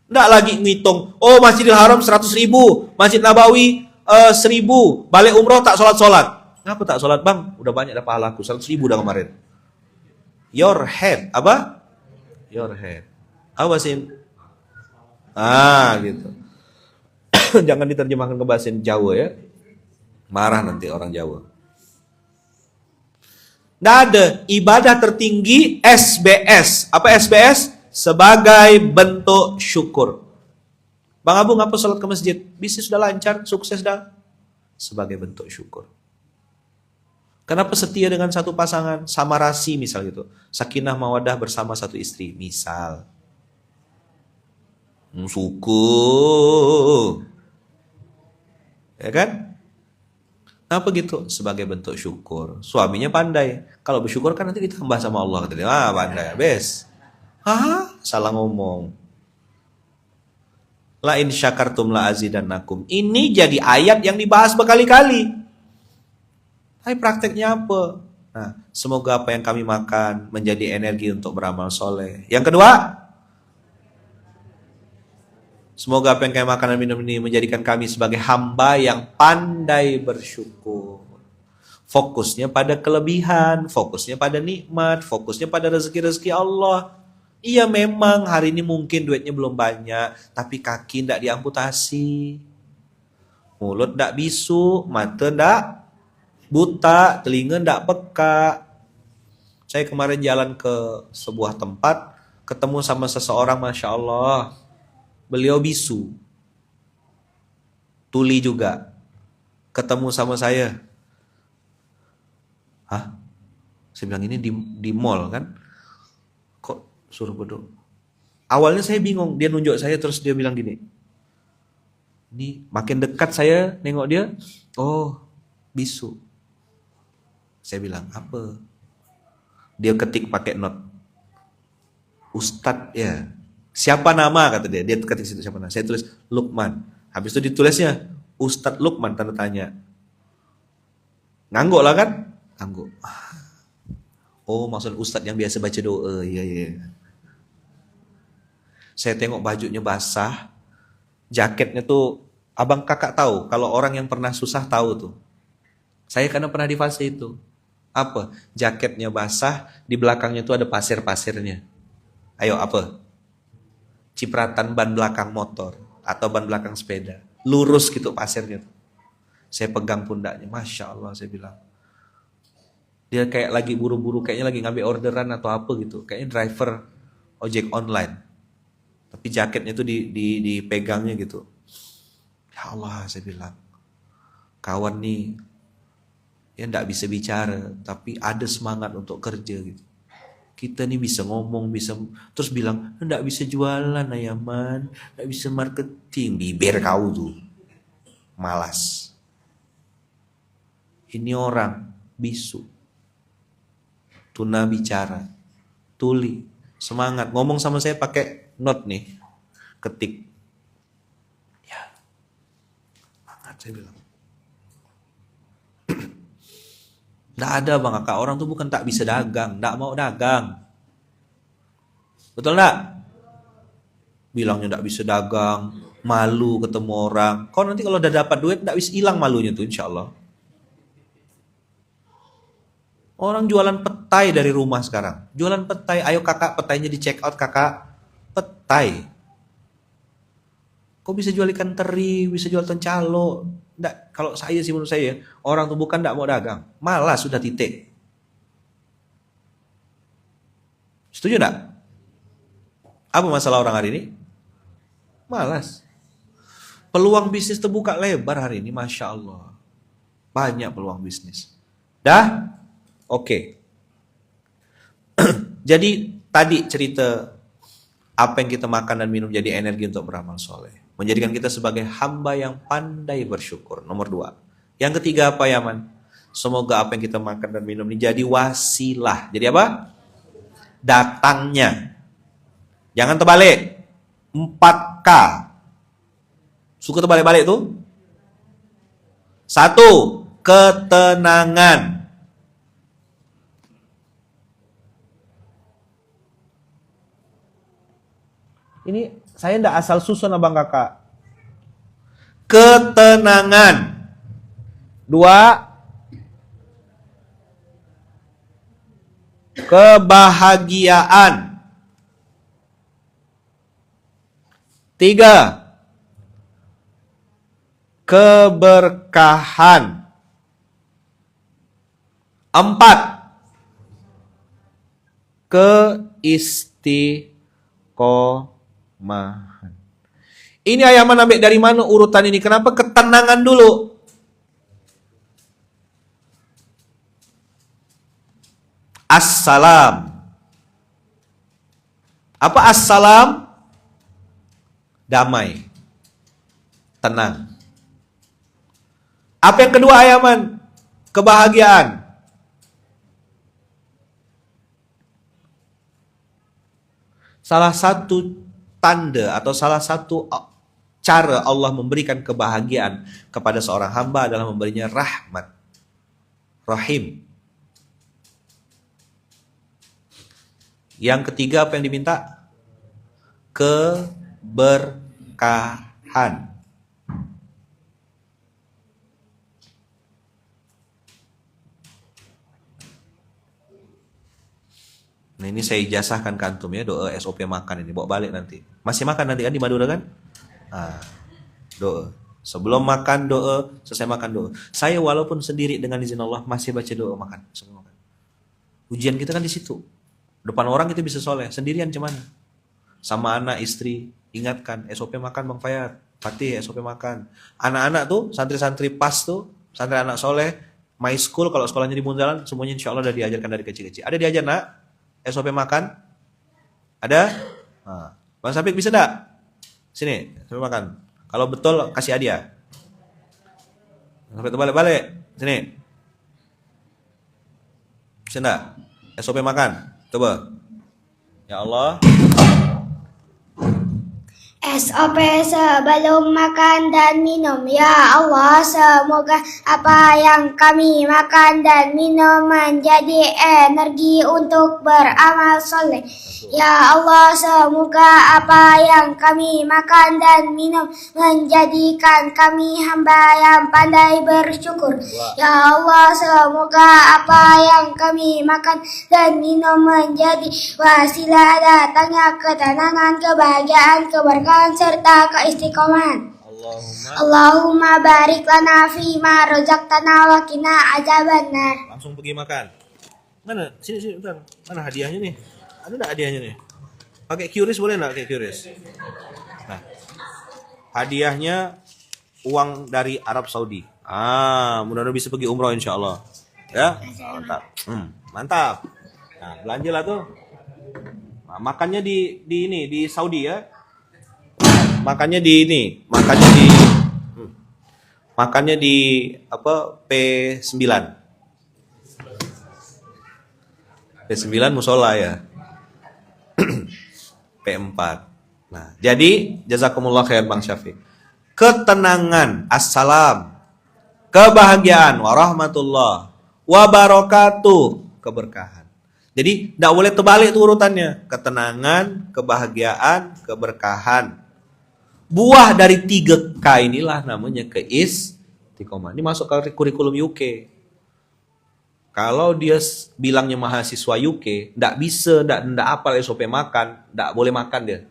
Nggak lagi ngitung, oh Masjidil Haram 100.000, Masjid Nabawi 1.000, balik umroh tak sholat-sholat. Kenapa tak sholat bang? Udah banyak dah pahalaku, 100.000 dah kemarin. Your head, apa? Your head. Apa sih? Gitu. Jangan diterjemahkan ke bahasa Jawa ya. Marah nanti orang Jawa. Nggak ada ibadah tertinggi SBS. Apa SBS? Sebagai bentuk syukur. Bang Abu ngapa sholat ke masjid? Bisnis sudah lancar, sukses dah. Sebagai bentuk syukur. Kenapa setia dengan satu pasangan? Sama rasi misal gitu. Sakinah mawadah bersama satu istri. Misal. Suku. Ya kan? Apa gitu? Sebagai bentuk syukur. Suaminya pandai. Kalau bersyukur kan nanti ditambah sama Allah. Kata dia, pandai. Bes. Salah ngomong. La in syakartum la azidannakum. Ini jadi ayat yang dibahas berkali-kali. Tapi prakteknya apa? Nah, semoga apa yang kami makan menjadi energi untuk beramal soleh. Yang kedua, semoga apa yang kami makan dan minum ini menjadikan kami sebagai hamba yang pandai bersyukur. Fokusnya pada kelebihan, fokusnya pada nikmat, fokusnya pada rezeki-rezeki Allah. Iya memang hari ini mungkin duitnya belum banyak, tapi kaki tidak diamputasi. Mulut tidak bisu, mata tidak buta, telinga tidak peka. Saya kemarin jalan ke sebuah tempat, ketemu sama seseorang, Masya Allah. Beliau bisu. Tuli juga. Ketemu sama saya. Saya bilang ini di mall kan? Kok suruh berdoa? Awalnya saya bingung. Dia nunjuk saya terus dia bilang gini. Ini makin dekat saya nengok dia. Oh, bisu. Saya bilang, apa? Dia ketik pakai not. Ustadz ya. Siapa nama kata dia. Dia ketik situ siapa nama. Saya tulis Lukman. Habis itu ditulisnya Ustadz Lukman tanda tanya. Ngangguk lah kan? Ngangguk. Oh, maksud Ustadz yang biasa baca doa. Iya. Saya tengok bajunya basah. Jaketnya tuh abang kakak tahu. Kalau orang yang pernah susah tahu tuh. Saya karena pernah di fase itu. Apa? Jaketnya basah, di belakangnya tuh ada pasir-pasirnya. Ayo apa? Cipratan ban belakang motor atau ban belakang sepeda. Lurus gitu pasirnya. Saya pegang pundaknya. Masya Allah saya bilang. Dia kayak lagi buru-buru. Kayaknya lagi ngambil orderan atau apa gitu. Kayaknya driver ojek online. Tapi jaketnya tuh dipegangnya gitu. Ya Allah saya bilang. Kawan nih. Ya enggak bisa bicara. Tapi ada semangat untuk kerja gitu. Kita nih bisa ngomong, bisa terus bilang, enggak bisa jualan Ayaman, enggak bisa marketing, bibir kau tuh. Malas. Ini orang bisu. Tuna bicara. Tuli, semangat. Ngomong sama saya pakai note nih. Ketik. Ya. Semangat saya bilang. Nggak ada bang kakak, orang tuh bukan tak bisa dagang, nggak mau dagang. Betul nggak? Bilangnya nggak bisa dagang, malu ketemu orang. Kau nanti kalau udah dapat duit nggak bisa hilang malunya tuh insya Allah. Orang jualan petai dari rumah sekarang. Jualan petai, ayo kakak petainya di check out kakak. Petai. Kok bisa jual ikan teri, bisa jual tencalo. Nggak, kalau saya sih menurut saya, orang tuh bukan nggak mau dagang, malas sudah titik. Setuju nggak? Apa masalah orang hari ini? Malas. Peluang bisnis terbuka lebar hari ini, Masya Allah. Banyak peluang bisnis. Dah? Oke. Jadi tadi cerita apa yang kita makan dan minum jadi energi untuk beramal soleh. Menjadikan kita sebagai hamba yang pandai bersyukur. Nomor 2. Yang ketiga apa ya man? Semoga apa yang kita makan dan minum ini jadi wasilah. Jadi apa? Datangnya. Jangan terbalik. 4K. Suka terbalik-balik tuh? 1. Ketenangan. Ini saya ndak asal susun abang kakak. Ketenangan. 2. Kebahagiaan. 3. Keberkahan. 4. Keistiqomahan. Ini Ayaman ambil dari mana urutan ini? Kenapa ketenangan dulu? Assalam. Apa assalam? Damai. Tenang. Apa yang kedua Ayaman? kebahagiaan. Salah satu tanda atau salah satu cara Allah memberikan kebahagiaan kepada seorang hamba adalah memberinya rahmat, rahim. Yang ketiga apa yang diminta? Keberkahan. Nah ini saya ijazahkan ke antum ya, doa SOP makan ini, bawa balik nanti. Masih makan nanti kan di Madura kan? Doa. Sebelum makan doa, selesai makan doa. Saya walaupun sendiri dengan izin Allah masih baca doa makan. Sebelum makan. Ujian kita kan di situ. Depan orang kita bisa soleh, sendirian cuman. Sama anak, istri, ingatkan SOP makan Bang Fayat. Fatih SOP makan. Anak-anak tuh, santri-santri pas tuh, santri anak soleh, my school kalau sekolahnya di Bundaran, semuanya insya Allah udah diajarkan dari kecil-kecil. Ada diajar nak? SOP makan? Ada? Nah. Bang Sapik bisa enggak? Sini, SOP makan. Kalau betul kasih hadiah. Sampai terbalik-balik. Sini. Bisa enggak? SOP makan. Coba. Ya Allah. SOP sebelum makan dan minum. Ya Allah, semoga apa yang kami makan dan minum menjadi energi untuk beramal soleh. Ya Allah, semoga apa yang kami makan dan minum menjadikan kami hamba yang pandai bersyukur. Ya Allah, semoga apa yang kami makan dan minum menjadi wasilah datangnya ketenangan, kebahagiaan, keberkahan serta keistiqomahan. Allahumma barik lana fima razaqtana wa qina adzabannar. Langsung pergi makan. Mana? Sini bentar. Mana hadiahnya nih? Ada enggak hadiahnya nih? Pakai QRIS boleh enggak pakai QRIS? Nah. Hadiahnya uang dari Arab Saudi. Mudah-mudahan bisa pergi umroh insyaallah. Ya? Mantap. Mantap. Nah, belanjalah tuh. Nah, makannya di Saudi ya. Makannya di apa? P9. P9 musola ya. P4. Nah, jadi jazakumullah khair Bang Syafiq. Ketenangan, assalam, kebahagiaan, warahmatullah, wabarakatuh, keberkahan. Jadi tidak boleh terbalik tuh urutannya. Ketenangan, kebahagiaan, keberkahan. Buah dari 3K inilah namanya keistiqomah. Ini masuk ke kurikulum UK. Kalau dia bilangnya mahasiswa UK, tidak bisa, tidak hafal SOP makan, tidak boleh makan dia.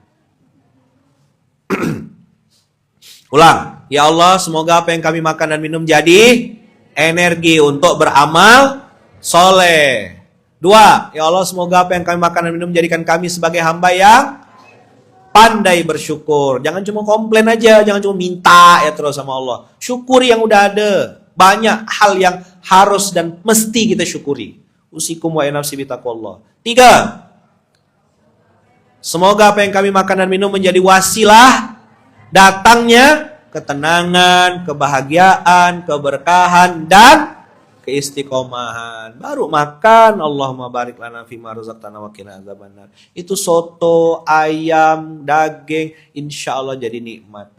Ulang. Ya Allah, semoga apa yang kami makan dan minum jadi energi untuk beramal soleh. 2. Ya Allah, semoga apa yang kami makan dan minum menjadikan kami sebagai hamba yang pandai bersyukur. Jangan cuma komplain aja, jangan cuma minta ya terus sama Allah. Syukuri yang udah ada. Banyak hal yang harus dan mesti kita syukuri. Usikum wa nafsi bitaqwallah. 3. Semoga apa yang kami makan dan minum menjadi wasilah datangnya ketenangan, kebahagiaan, keberkahan dan keistiqomahan. Baru makan, Allahumma barik lana fima razaqtana wa qina adzabannar. Itu soto, ayam, daging, insya Allah jadi nikmat.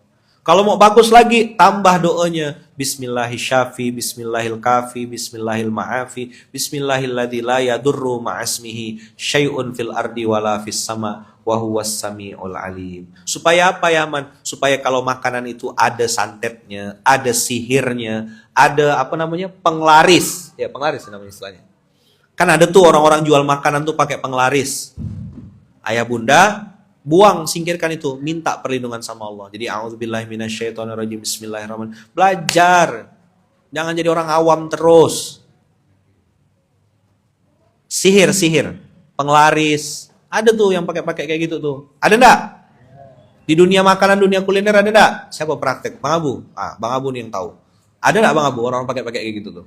Kalau mau bagus lagi, tambah doanya. Bismillahirrahmanirrahim, bismillahilkafi, bismillahilma'afi, bismillahilladzi la yadurru ma'asmihi syai'un fil ardi wala fis sama wa huwas samiul alim. Supaya apa ya man? Supaya kalau makanan itu ada santetnya, ada sihirnya, ada apa namanya? Penglaris. Ya, penglaris namanya istilahnya. Kan ada tuh orang-orang jual makanan tuh pakai penglaris. Ayah bunda, buang, singkirkan itu, minta perlindungan sama Allah. Jadi a'udzubillahi minasyaitonirrajim, bismillahirrahmanirrahim. Belajar. Jangan jadi orang awam terus. Sihir, penglaris. Ada tuh yang pakai kayak gitu tuh. Ada enggak? Di dunia makanan, dunia kuliner ada enggak? Siapa praktek? Bang Abu. Bang Abu nih yang tahu. Ada enggak Bang Abu orang pakai kayak gitu tuh?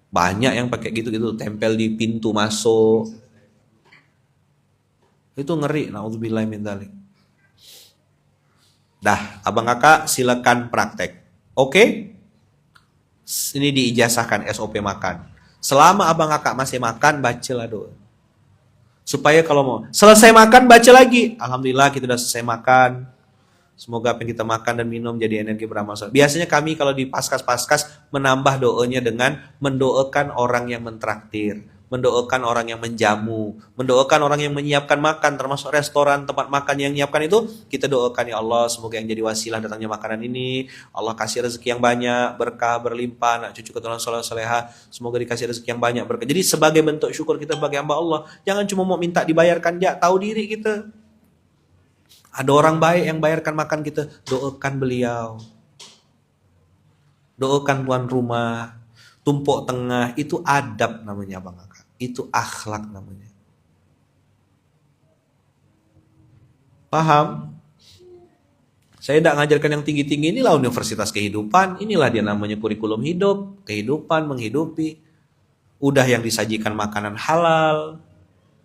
Banyak yang pakai gitu-gitu, tempel di pintu masuk. Itu ngeri, naudzubillahi min dzalik. Dah, abang kakak silakan praktek. Oke? Ini diijazahkan SOP makan. Selama abang kakak masih makan, bacalah doa. Supaya kalau mau selesai makan, baca lagi. Alhamdulillah kita sudah selesai makan. Semoga apa yang kita makan dan minum jadi energi beramal soleh. Biasanya kami kalau di paskas-paskas menambah doanya dengan mendoakan orang yang mentraktir, mendoakan orang yang menjamu, mendoakan orang yang menyiapkan makan, termasuk restoran, tempat makan yang menyiapkan itu, kita doakan ya Allah, semoga yang jadi wasilah datangnya makanan ini, Allah kasih rezeki yang banyak, berkah, berlimpah, anak cucu keturunan soleh soleha, semoga dikasih rezeki yang banyak, berkah. Jadi sebagai bentuk syukur kita sebagai hamba Allah, jangan cuma mau minta dibayarkan, ya tahu diri kita. Ada orang baik yang bayarkan makan kita, doakan beliau. Doakan tuan rumah, tumpuk tengah, itu adab namanya Bang Kakak. Itu akhlak namanya. Paham? Saya tidak ngajarkan yang tinggi-tinggi, inilah universitas kehidupan, inilah dia namanya kurikulum hidup, kehidupan, menghidupi. Udah yang disajikan makanan halal,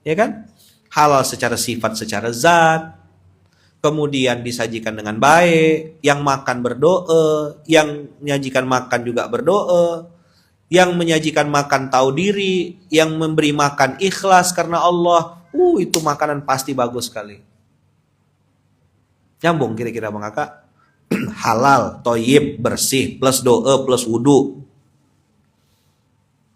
ya kan? Halal secara sifat, secara zat. Kemudian disajikan dengan baik, yang makan berdoa, yang menyajikan makan juga berdoa, yang menyajikan makan tahu diri, yang memberi makan ikhlas karena Allah. Itu makanan pasti bagus sekali. Nyambung kira-kira Bang Kakak? Halal, toyib, bersih, plus doa, plus wudu.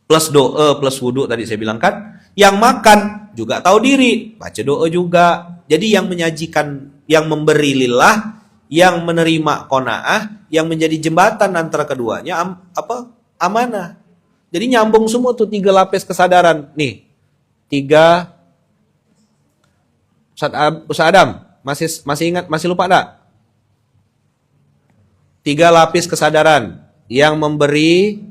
Plus doa, plus wudu tadi saya bilang kan. Yang makan juga tahu diri, baca doa juga. Jadi yang menyajikan, yang memberi lillah, yang menerima qanaah, yang menjadi jembatan antara keduanya amanah. Jadi nyambung semua tuh 3 lapis kesadaran. Nih, 3 Ustaz Adam, masih ingat, masih lupa enggak? 3 lapis kesadaran yang memberi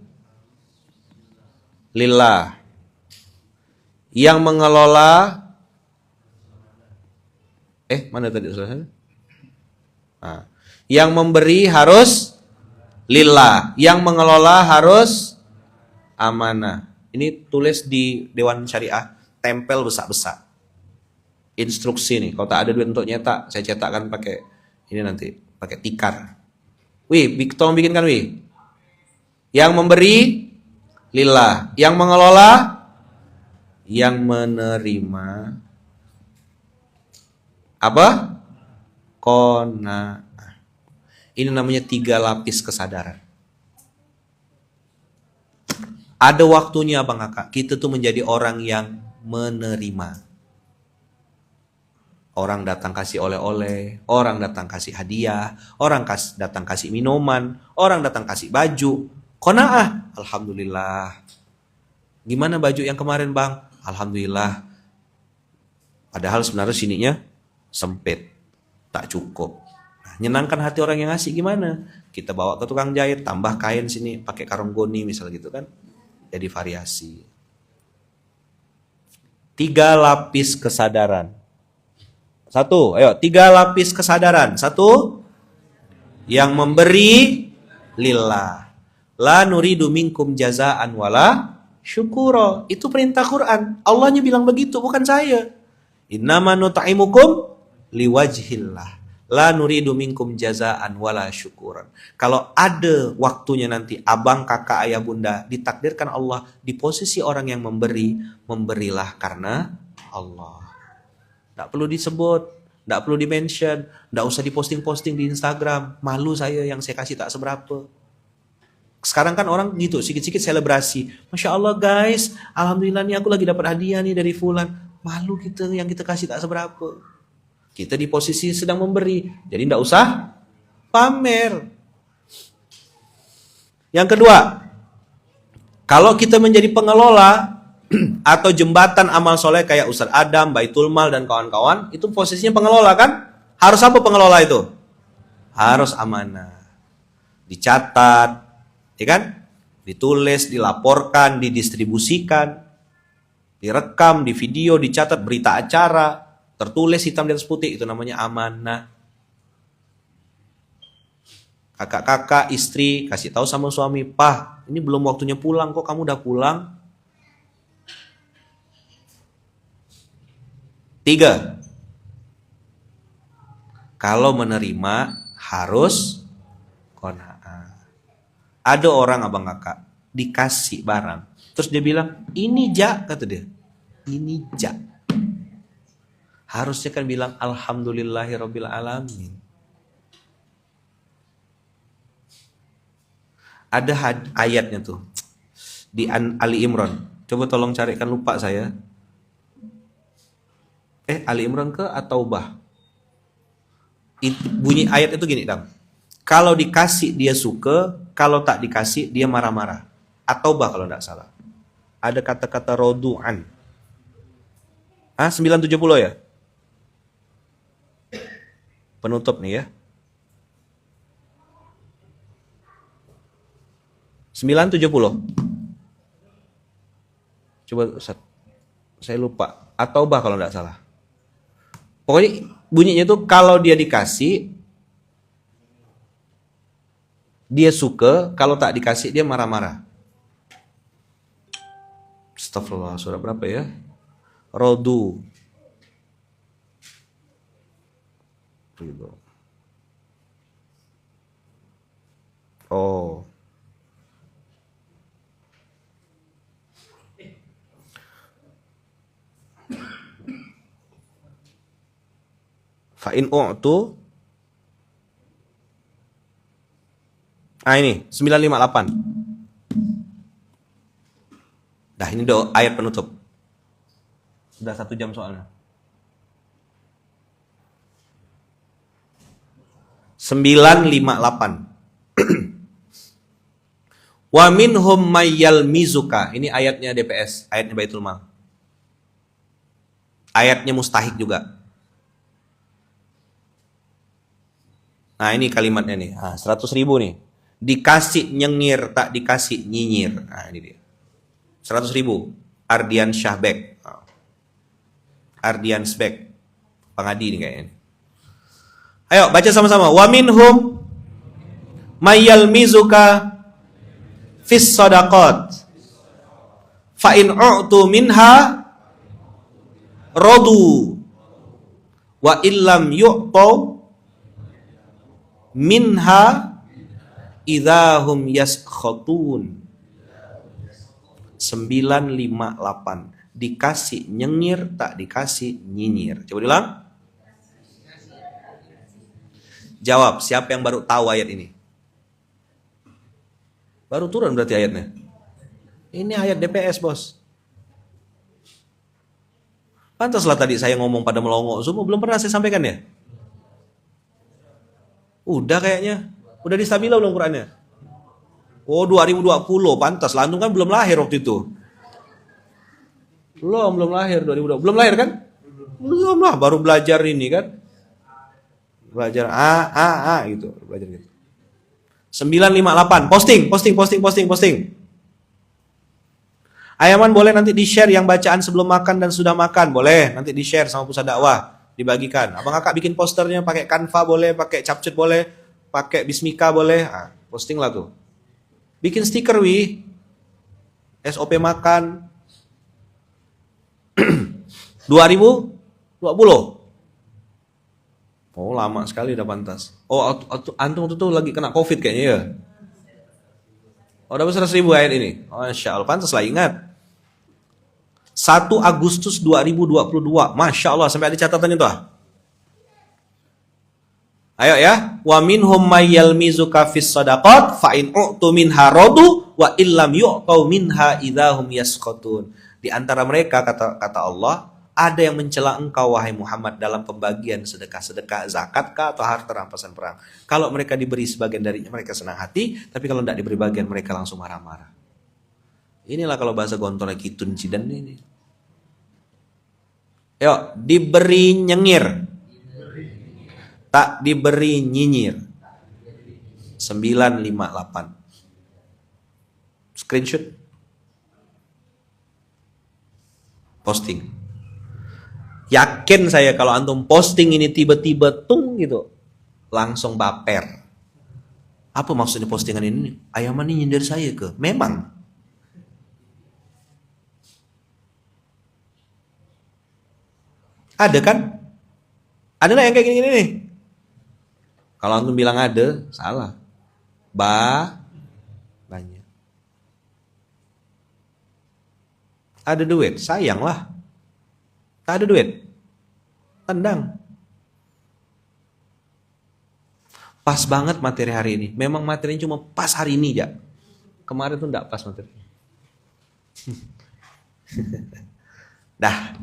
lillah, yang mengelola mana tadi Ustaz? Yang memberi harus lillah, yang mengelola harus amanah. Ini tulis di Dewan Syariah, tempel besar-besar. Instruksi nih, kalau tak ada duit untuk nyetak, saya cetakkan pakai ini nanti, pakai tikar. Tolong bikinkan Yang memberi lillah, yang mengelola, yang menerima qanaah. Ini namanya 3 lapis kesadaran. Ada waktunya Bang Kakak, kita tuh menjadi orang yang menerima. Orang datang kasih oleh-oleh, orang datang kasih hadiah, orang datang kasih minuman, orang datang kasih baju. Qanaah, alhamdulillah. Gimana baju yang kemarin Bang? Alhamdulillah. Padahal sebenarnya sininya sempit, tak cukup. Nah, nyenangkan hati orang yang ngasih gimana? Kita bawa ke tukang jahit, tambah kain sini, pakai karung goni misal gitu kan. Jadi variasi. 3 lapis kesadaran. 3 lapis kesadaran. 1, yang memberi lillah. La nuridu minkum jazaan wala syukura. Itu perintah Quran. Allahnya bilang begitu, bukan saya. Innama nut'imukum liwajhillah. La nuridu minkum jazaan wala syukuran. Kalau ada waktunya nanti abang, kakak, ayah, bunda ditakdirkan Allah di posisi orang yang memberi, memberilah karena Allah. Tidak perlu disebut, tidak perlu di-mention, tidak usah diposting-posting di Instagram. Malu saya yang saya kasih tak seberapa. Sekarang kan orang gitu, sikit-sikit selebrasi. Masya Allah guys, alhamdulillah nih aku lagi dapat hadiah nih dari fulan. Malu kita yang kita kasih tak seberapa. Kita di posisi sedang memberi, jadi tidak usah pamer. Yang kedua, kalau kita menjadi pengelola atau jembatan amal soleh kayak Ustaz Adam, Baitul Mal dan kawan-kawan, itu posisinya pengelola kan? Harus apa pengelola itu? Harus amanah. Dicatat, ya kan? Ditulis, dilaporkan, didistribusikan, direkam, di video, dicatat, berita acara, tertulis hitam di atas putih, itu namanya amanah. Kakak-kakak, istri, kasih tahu sama suami, "Pah, ini belum waktunya pulang, kok kamu udah pulang?" 3, kalau menerima harus qanaah. Ada orang abang kakak dikasih barang, terus dia bilang ini ja, kata dia, ini ja. Harusnya kan bilang alhamdulillahirabbil alamin. Ada ayatnya tuh di Ali Imran. Coba tolong carikan, lupa saya. Ali Imran ke atau Taubah? Bunyi ayat itu gini, Dam. Kalau dikasih dia suka, kalau tak dikasih dia marah-marah. Atau bah kalau tidak salah. Ada kata-kata rodu'an. 970 ya? Penutup nih ya. 970. Coba Ustaz. Saya lupa. Atau bah kalau tidak salah. Pokoknya bunyinya itu kalau dia dikasih dia suka, kalau tak dikasih dia marah-marah. Astagfirullah, surah berapa ya? Rodu. Oh. Fa'in u'tu. Ini 958. Dah ini doa ayat penutup. Sudah 1 jam soalnya. 958. Wa minhum mayyal mizuka. Ini ayatnya DPS, ayatnya Baitul Mal. Ayatnya Mustahik juga. Nah ini kalimatnya nih, 100.000 nih. Dikasih nyengir, tak dikasih nyinyir. Nah ini dia. 100.000. Ardian Syahbek. Ardian Sbek. Pengadi nih kayaknya. Ayo baca sama-sama. Wa minhum mayyal mizuka fis sadaqat. Fa in u'tu minha radu. Wa illam yu'tau minha idahum yaskhatun. 958. Dikasih nyengir, tak dikasih nyinyir. Coba diulang. Jawab, siapa yang baru tahu ayat ini? Baru turun berarti ayatnya. Ini ayat DPS, bos. Pantaslah tadi saya ngomong pada melongo semua, belum pernah saya sampaikan ya? Udah kayaknya. Udah distabila belum Qurannya? Oh 2020, pantas. Lantung kan belum lahir waktu itu. Belum lahir 2020. Belum lahir kan? Belum lah, baru belajar ini kan. Belajar gitu, belajar gitu. 958, posting. Ayaman boleh nanti di-share yang bacaan sebelum makan dan sudah makan, boleh nanti di-share sama pusat dakwah, dibagikan. Abang kakak bikin posternya pakai Canva boleh, pakai Capcut boleh, pakai Bismika boleh. Posting lah tuh. Bikin stiker SOP makan 2020. Oh lama sekali udah pantas. Oh antum tuh lagi kena COVID kayaknya ya. Oh dapat 100.000 ayat ini. Oh Masya Allah, pantas lah ingat. 1 Agustus 2022. Masya Allah, sampai ada catatannya tuh. Ayo ya. Wa minhum mayyal mizuka fis sadaqat fa in u'tu minha radu wa illam yu'tau minha idahum yaskhatun. Di antara mereka kata Allah, ada yang mencela engkau wahai Muhammad dalam pembagian sedekah-sedekah, zakat kah atau harta rampasan perang. Kalau mereka diberi sebagian darinya mereka senang hati, tapi kalau tidak diberi bagian mereka langsung marah-marah. Inilah kalau bahasa gontornya kitun cidan ini. Yuk, diberi nyengir, tak diberi nyinyir. 958. Screenshot. Posting. Yakin saya kalau antum posting ini tiba-tiba tung gitu, langsung baper. Apa maksudnya postingan ini? Ayaman ini nyindir saya ke? Memang. Ada kan? Ada nggak yang kayak gini-gini nih? Kalau antum bilang ada, salah. Banyak. Ada duit, sayanglah. Tak ada duit, tendang. Pas banget materi hari ini. Memang materinya cuma pas hari ini ya. Kemarin tuh enggak pas materinya. Dah,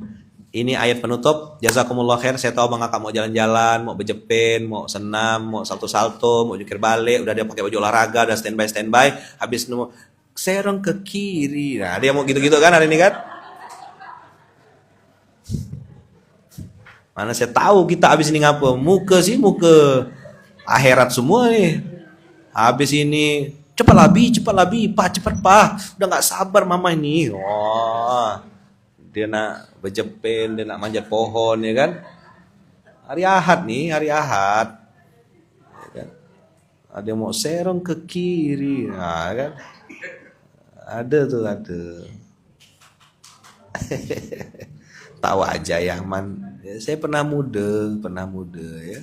ini ayat penutup. Jazakumullah khair. Saya tahu Bang Kakak mau jalan-jalan, mau bejepin, mau senam, mau salto-salto, mau jungkir balik. Udah dia pakai baju olahraga, udah standby. Habis nemu serong ke kiri. Nah, dia mau gitu-gitu kan hari ini kan? Mana saya tahu kita habis ini ngapa? Muka akhirat semua nih. Habis ini cepat lebih, pak cepat pak. Udah nggak sabar mama ini. Wah, dia nak bejepin, dia nak manjat pohon ya kan? Hari Ahad nih, hari Ahad. Ya kan? Ada yang mau serong ke kiri, nah kan? Ada. Tahu aja yang saya pernah muda ya.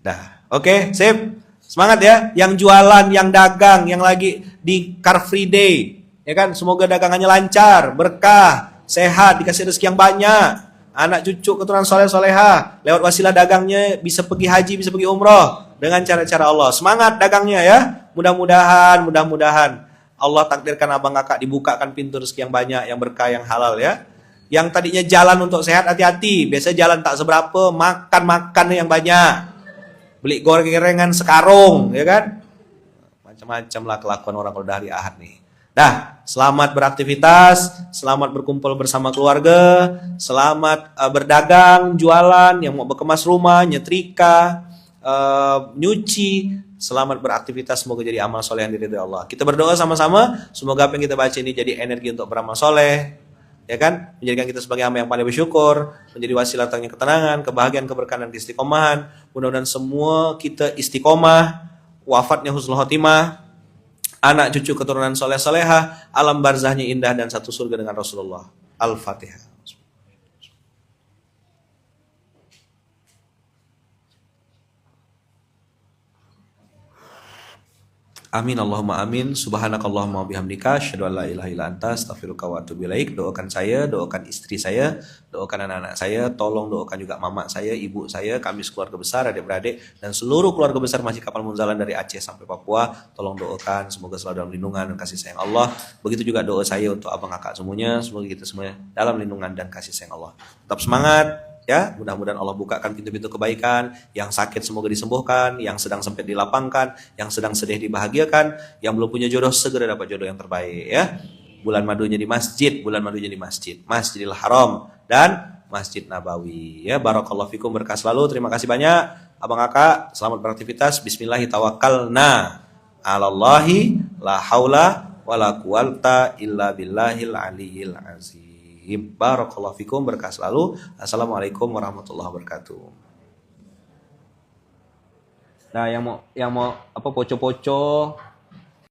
Dah, oke, sip. Semangat ya, yang jualan, yang dagang, yang lagi di Car Free Day, ya kan? Semoga dagangannya lancar, berkah, sehat, dikasih rezeki yang banyak, anak cucu keturunan soleh soleha, lewat wasilah dagangnya bisa pergi haji, bisa pergi umroh dengan cara-cara Allah. Semangat dagangnya ya. Mudah-mudahan Allah takdirkan abang kakak dibukakan pintu rezeki yang banyak, yang berkah, yang halal ya. Yang tadinya jalan untuk sehat, hati-hati. Biasa jalan tak seberapa, makan yang banyak. Beli gorengan sekarung, ya kan? Macam-macam lah kelakuan orang kalau dari Ahad nih. Dah, selamat beraktivitas, selamat berkumpul bersama keluarga, selamat berdagang, jualan, yang mau berkemas rumah, nyetrika, nyuci, selamat beraktivitas, semoga jadi amal soleh yang diridhoi Allah. Kita berdoa sama-sama, semoga apa yang kita baca ini jadi energi untuk beramal soleh, ya kan, menjadikan kita sebagai hamba yang paling bersyukur, menjadi wasilah datangnya ketenangan, kebahagiaan, keberkahan, dan keistiqomahan. Mudah-mudahan semua kita istiqomah, wafatnya husnul khotimah, anak cucu keturunan soleh soleha, alam barzahnya indah, dan satu surga dengan Rasulullah. Al-Fatihah. Amin Allahumma amin. Subhanakallahumma bihamdika asyhadu an la ilaha illa anta astaghfiruka wa atubu ilaik. Doakan saya, doakan istri saya, doakan anak-anak saya, tolong doakan juga mama saya, ibu saya, kami sekeluarga besar, adik-beradik, dan seluruh keluarga besar Masjid Kapal Munzalan dari Aceh sampai Papua. Tolong doakan semoga selalu dalam lindungan dan kasih sayang Allah. Begitu juga doa saya untuk abang kakak semuanya, semoga kita semuanya dalam lindungan dan kasih sayang Allah. Tetap semangat. Ya, mudah-mudahan Allah bukakan pintu-pintu kebaikan, yang sakit semoga disembuhkan, yang sedang sempit dilapangkan, yang sedang sedih dibahagiakan, yang belum punya jodoh segera dapat jodoh yang terbaik ya. Bulan madunya di masjid, Masjidil Haram dan Masjid Nabawi ya. Barakallahu fikum, berkah selalu. Terima kasih banyak abang kakak, selamat beraktivitas. Bismillahi tawakkalna 'alallahi la haula wala quwata illa billahil aliyil azim. Barakallahu fikum, berkah selalu. Assalamualaikum warahmatullahi wabarakatuh. Nah, yang mau apa poco-poco